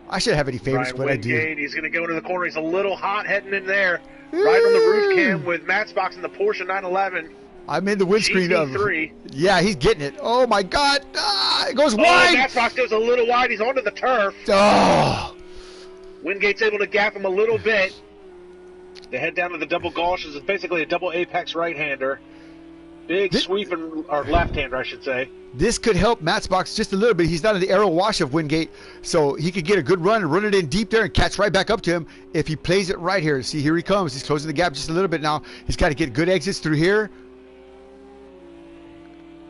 I shouldn't have any favorites, Ryan but Wingate, I do. he's going to go into the corner. He's a little hot heading in there. Right on the roof cam with Matchbox in the Porsche 911. I'm in the windscreen GT3. Yeah, he's getting it. Oh my God. It goes Oh, wide. Matchbox goes a little wide. He's onto the turf. Oh. Wingate's able to gap him a little bit. They head down to the double Gauche. It's basically a double apex right-hander. Big sweeping, or left-hander, I should say. This could help Matchbox just a little bit. He's not in the arrow wash of Wingate, so he could get a good run and run it in deep there and catch right back up to him if he plays it right here. See, here he comes. He's closing the gap just a little bit now. He's got to get good exits through here.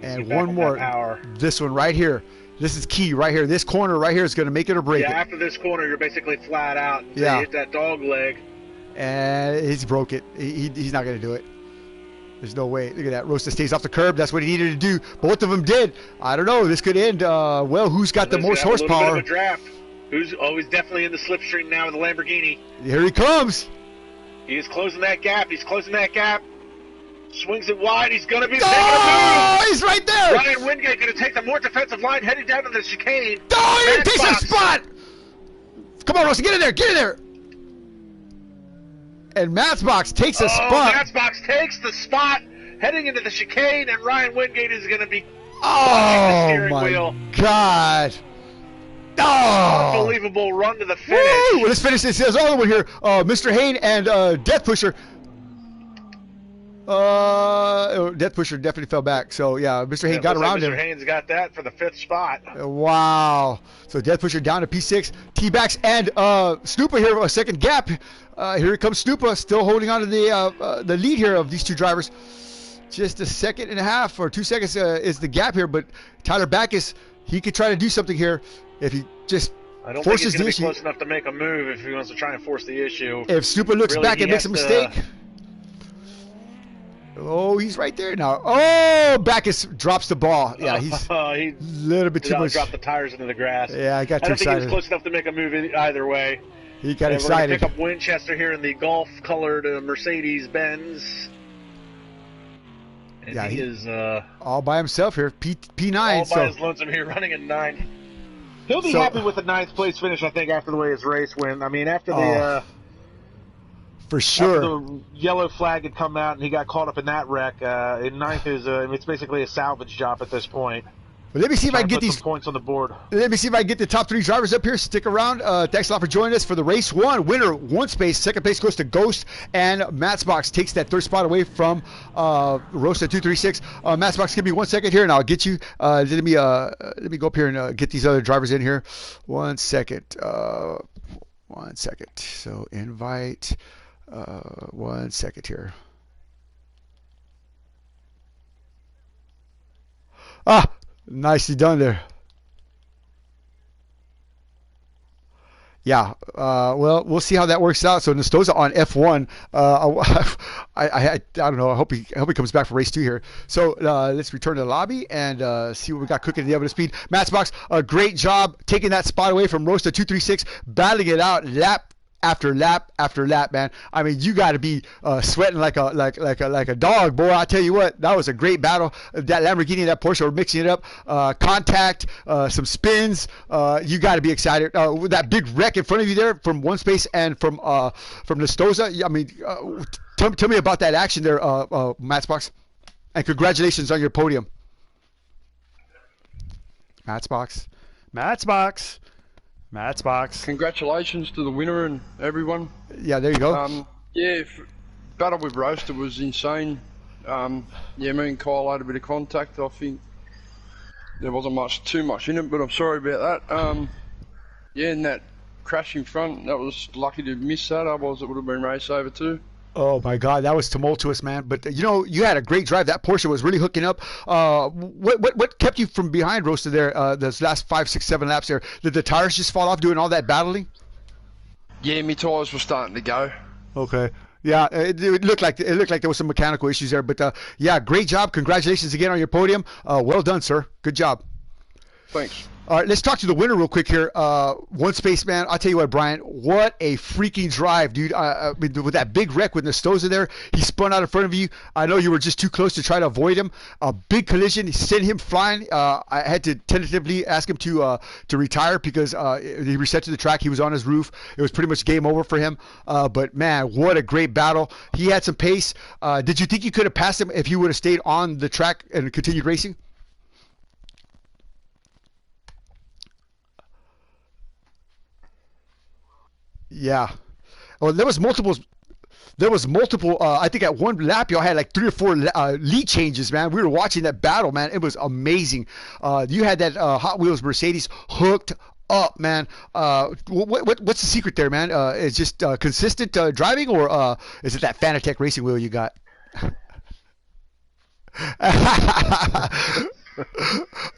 And one more. This one right here. This is key right here. This corner right here is going to make it or break it. Yeah, after this corner, you're basically flat out. Yeah. You hit that dog leg. And he's broke it. He's not going to do it. There's no way. Look at that. Rosta stays off the curb. That's what he needed to do. Both of them did. I don't know. This could end. Well, who's got the most horsepower? A little bit of a draft. He's definitely in the slipstream now with the Lamborghini. Here he comes. He is closing that gap. He's closing that gap. Swings it wide. He's going to be he's right there. Ryan Wingate going to take the more defensive line, heading down to the chicane. Oh, he takes that spot. Come on, Rosta. Get in there. Get in there. And Matchbox takes a spot. Matchbox takes the spot, heading into the chicane, and Ryan Wingate is going to be the steering wheel. God. Oh. Unbelievable run to the finish. Woo! Well, let's finish this. There's another one here. Mr. Hayne and Death Pusher. Death Pusher definitely fell back. So, yeah, Mr. Hayne got around him. Mr. Hayne's got that for the 5th spot. Wow. So, Death Pusher down to P6. T-Backs and Stupa here, a second gap. Here comes Stupa, still holding on to the lead here of these two drivers. Just a second and a half or 2 seconds is the gap here, but Tyler Backus, he could try to do something here if he just I don't forces think he's the going to be issue. close enough to make a move if he wants to try and force the issue. If Stupa looks Really, back and makes a mistake. Oh, he's right there now. Oh, Backus drops the ball. Yeah, he's a little bit too much. Drop the tires into the grass. Yeah, I got too I don't excited. think he was close enough to make a move either way. He got We're excited. going to pick up Winchester here in the Golf-colored Mercedes-Benz. And Yeah, he is all by himself here. P9. all So by his lonesome here, running in 9th. He'll be happy with the 9th place finish, I think, after the way his race went. I mean, after the for sure. after the yellow flag had come out and he got caught up in that wreck, in 9th is it's basically a salvage job at this point. But let me see if I can get these points on the board. Let me see if I can get the top 3 drivers up here. Stick around. Thanks a lot for joining us for the race 1. Winner, 1 space. Second place goes to Ghost, and Matchbox takes that 3rd spot away from Rosta 236. Matchbox, give me 1 second here, and I'll get you. Let me go up here and get these other drivers in here. 1 second. 1 second. So invite. 1 second here. Nicely done there. Yeah, well, we'll see how that works out. So Nestoza on F1. I don't know. I hope he comes back for race 2 here. So let's return to the lobby and see what we got cooking in the oven speed. Matchbox, a great job taking that spot away from Rosta 236, battling it out lap after lap after lap, man. I mean, you got to be sweating like a dog, boy. I tell you what, that was a great battle. That Lamborghini and that Porsche were mixing it up. Contact, some spins. You got to be excited. With that big wreck in front of you there from 1 space and from Nestoza. I mean, tell me about that action there, Matchbox. And congratulations on your podium. Matchbox. Congratulations to the winner and everyone. Yeah, there you go. Battle with Roaster was insane. Me and Kyle had a bit of contact. I think there wasn't too much in it, but I'm sorry about that. And that crash in front, that was lucky to miss that, otherwise it would have been race over too. Oh my God, that was tumultuous, man. But you had a great drive. That Porsche was really hooking up. What kept you from behind Roaster there? Those last 5, 6, 7 laps there. Did the tires just fall off doing all that battling? Yeah, my tyres were starting to go. Okay. Yeah, it looked like there was some mechanical issues there, but yeah, great job. Congratulations again on your podium. Well done, sir. Good job. Thanks. All right, let's talk to the winner real quick here. One space man. I'll tell you what, Brian. What a freaking drive, dude! With that big wreck with Nestoza there, he spun out in front of you. I know you were just too close to try to avoid him. A big collision. He sent him flying. I had to tentatively ask him to retire because he reset to the track. He was on his roof. It was pretty much game over for him. But man, what a great battle. He had some pace. Did you think you could have passed him if you would have stayed on the track and continued racing? Yeah. Well, there was multiple. There was multiple. I think at one lap y'all had like 3 or 4 lead changes, man. We were watching that battle, man. It was amazing. You had that Hot Wheels Mercedes hooked up, man. What's the secret there, man? Is just consistent driving, or is it that Fanatec racing wheel you got?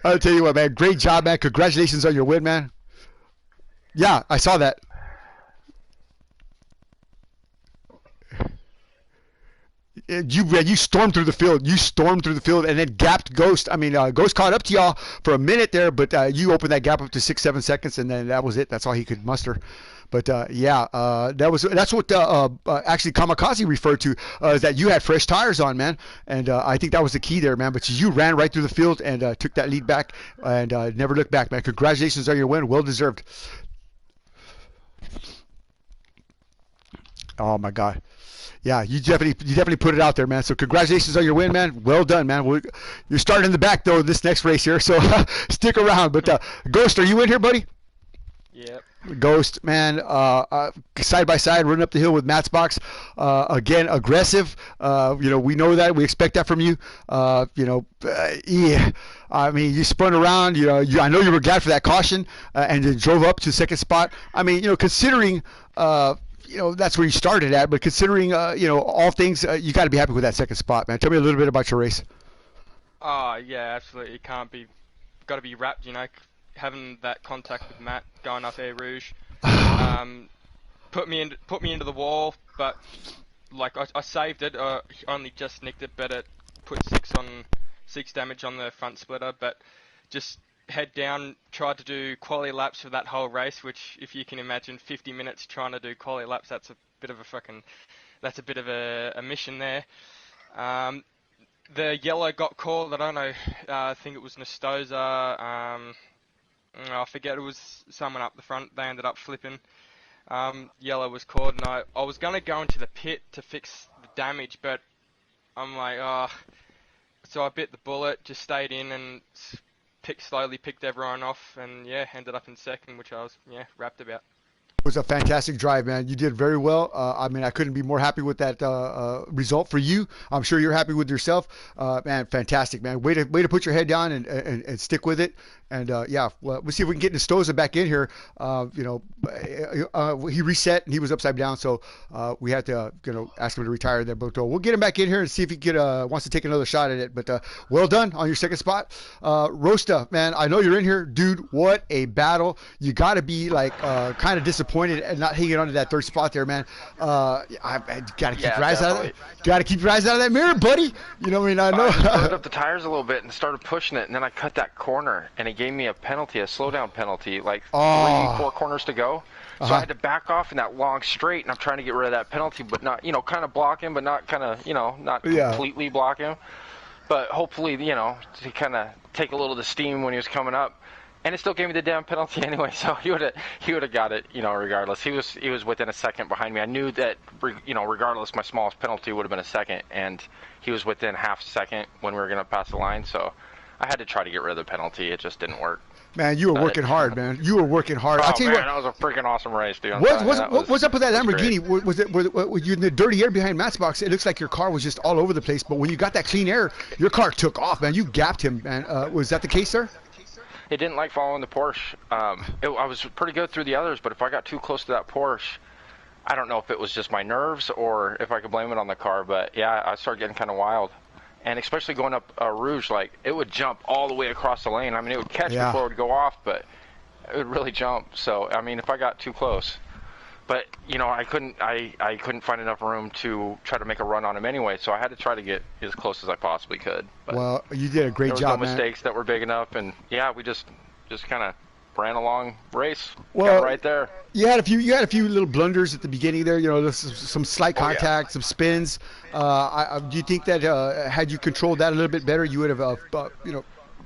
I'll tell you what, man. Great job, man. Congratulations on your win, man. Yeah, I saw that. You stormed through the field. You stormed through the field and then gapped Ghost. I mean, Ghost caught up to y'all for a minute there, but you opened that gap up to 6-7 seconds, and then that was it. That's all he could muster. But yeah, that's what actually Kamikaze referred to, is that you had fresh tires on, man, and I think that was the key there, man. But you ran right through the field and took that lead back and never looked back, man. Congratulations on your win. Well deserved. Oh my God. Yeah, you definitely put it out there, man. So congratulations on your win, man. Well done, man. You're starting in the back though this next race here, so stick around. But Ghost, are you in here, buddy? Yep. Ghost, man, side by side, running up the hill with Matt's box. Again, aggressive. We know that. We expect that from you. Yeah. I mean, you spun around. I know you were glad for that caution, and then drove up to second spot. I mean, considering. That's where you started at, but considering, all things, you got to be happy with that second spot, man. Tell me a little bit about your race. Oh, yeah, absolutely. Got to be wrapped, having that contact with Matt going up Air Rouge, put me into the wall, but like I saved it. Only just nicked it, but it put 6 damage on the front splitter, but just head down, tried to do quality laps for that whole race, which, if you can imagine 50 minutes trying to do quality laps, that's a bit of a mission there. The yellow got called. I don't know, I think it was Nestoza, I forget, it was someone up the front. They ended up flipping. Yellow was called, and I was going to go into the pit to fix the damage, but I'm like, so I bit the bullet, just stayed in and slowly picked everyone off, and yeah, ended up in second, which I was wrapped about. It was a fantastic drive, man. You did very well. I mean, I couldn't be more happy with that result for you. I'm sure you're happy with yourself. Man, fantastic, man. Way to put your head down and stick with it. And yeah, well, we'll see if we can get Nestoza back in here. He reset and he was upside down, so we had to ask him to retire there. But we'll get him back in here and see if he wants to take another shot at it. But well done on your second spot. Rosta, man, I know you're in here, dude. What a battle! You got to be like kind of disappointed and not hanging on to that third spot there, man. I got to keep your eyes out of it. Got to keep your eyes out of that mirror, buddy. I mean, I know. I just loaded up the tires a little bit and started pushing it, and then I cut that corner, and it gave me a penalty, a slowdown penalty, like 3-4 corners to go. So I had to back off in that long straight, and I'm trying to get rid of that penalty, but not, kind of block him, but not kind of, not completely block him. But hopefully, to kind of take a little of the steam when he was coming up. And it still gave me the damn penalty anyway, so he would have got it, regardless. He was within a second behind me. I knew that, regardless, my smallest penalty would have been a second, and he was within half a second when we were going to pass the line. So I had to try to get rid of the penalty. It just didn't work. Man, you were working hard, man. You were working hard. Oh, I'll tell you man, that was a freaking awesome race, dude. What's up with that Lamborghini? Were you in the dirty air behind Matt's box? It looks like your car was just all over the place, but when you got that clean air, your car took off, man. You gapped him, man. Was that the case, sir? It didn't like following the Porsche. I was pretty good through the others, but if I got too close to that Porsche, I don't know if it was just my nerves or if I could blame it on the car, but yeah, I started getting kind of wild. And especially going up Rouge, like, it would jump all the way across the lane. I mean, it would catch before it would go off, but it would really jump. So, I mean, if I got too close, But I couldn't find enough room to try to make a run on him anyway, so I had to try to get as close as I possibly could. But well, you did a great job, no mistakes that were big enough, and we just kind of ran along race. Well, right there. You had a few little blunders at the beginning there. Some slight contact, some spins. Do you think that had you controlled that a little bit better, you would have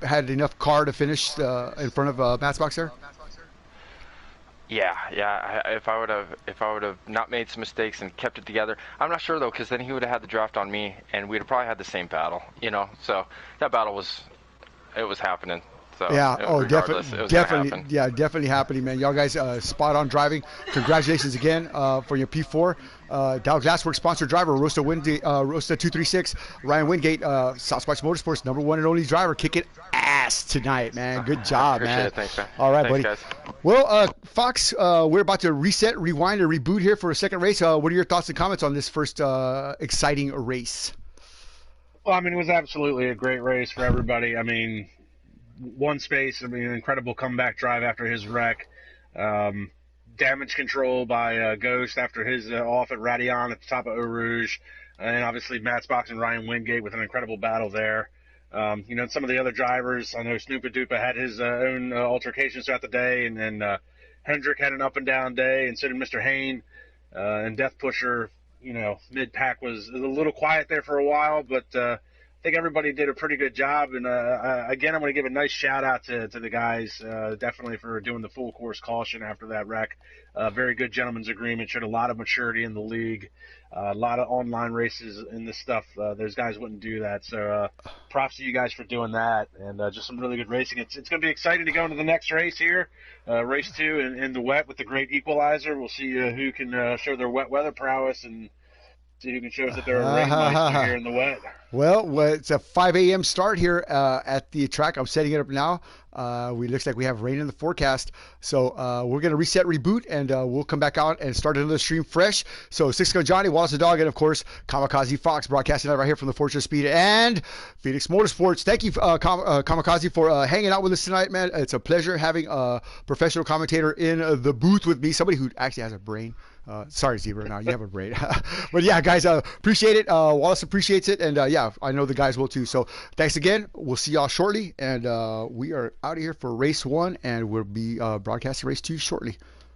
had enough car to finish in front of Matt's box there? Yeah. If I would have not made some mistakes and kept it together, I'm not sure though, because then he would have had the draft on me, and we'd have probably had the same battle. So that battle was happening. So, yeah. Oh, definitely. Yeah, definitely happening, man. Y'all guys, spot on driving. Congratulations again for your P4. Dow Glassworks sponsored driver, Rosta 236, Ryan Wingate, Sasquatch Motorsports, number one and only driver, kicking ass tonight, man. Good job, man. Appreciate it. Thanks, man. All right, Thanks, buddy. Guys. Well, Fox, we're about to reset, rewind, and reboot here for a second race. What are your thoughts and comments on this first exciting race? Well, I mean, it was absolutely a great race for everybody. I mean, one space, an incredible comeback drive after his wreck. Damage control by Ghost after his off at Radion at the top of Eau Rouge. And obviously Matt's Box and Ryan Wingate with an incredible battle there. Some of the other drivers, I know Snoopa Doopa had his own altercations throughout the day, and then Hendrick had an up and down day, and so did Mr. Hain. And Death Pusher, mid-pack was a little quiet there for a while, but I think everybody did a pretty good job. And again, I'm going to give a nice shout out to the guys, definitely for doing the full course caution after that wreck. Very good gentleman's agreement, showed a lot of maturity in the league. A lot of online races in this stuff. Those guys wouldn't do that. So props to you guys for doing that, and just some really good racing. It's going to be exciting to go into the next race here, race 2 in the wet with the great equalizer. We'll see who can show their wet weather prowess and see who can show us that they're a race meister here in the wet. Well, it's a 5 a.m. start here at the track. I'm setting it up now. Looks like we have rain in the forecast. So we're going to reset, reboot, and we'll come back out and start another stream fresh. So Six Gun Johnny, Wallace the Dog, and of course, Kamikaze Fox broadcasting right here from the Fortress Speed and Phoenix Motorsports. Thank you, Kamikaze, for hanging out with us tonight, man. It's a pleasure having a professional commentator in the booth with me, somebody who actually has a brain. Sorry, Zebra. Now you have a brain. But yeah, guys, appreciate it. Wallace appreciates it. And yeah, I know the guys will too. So thanks again. We'll see y'all shortly. And we are out of here for race 1, and we'll be broadcasting race 2 shortly.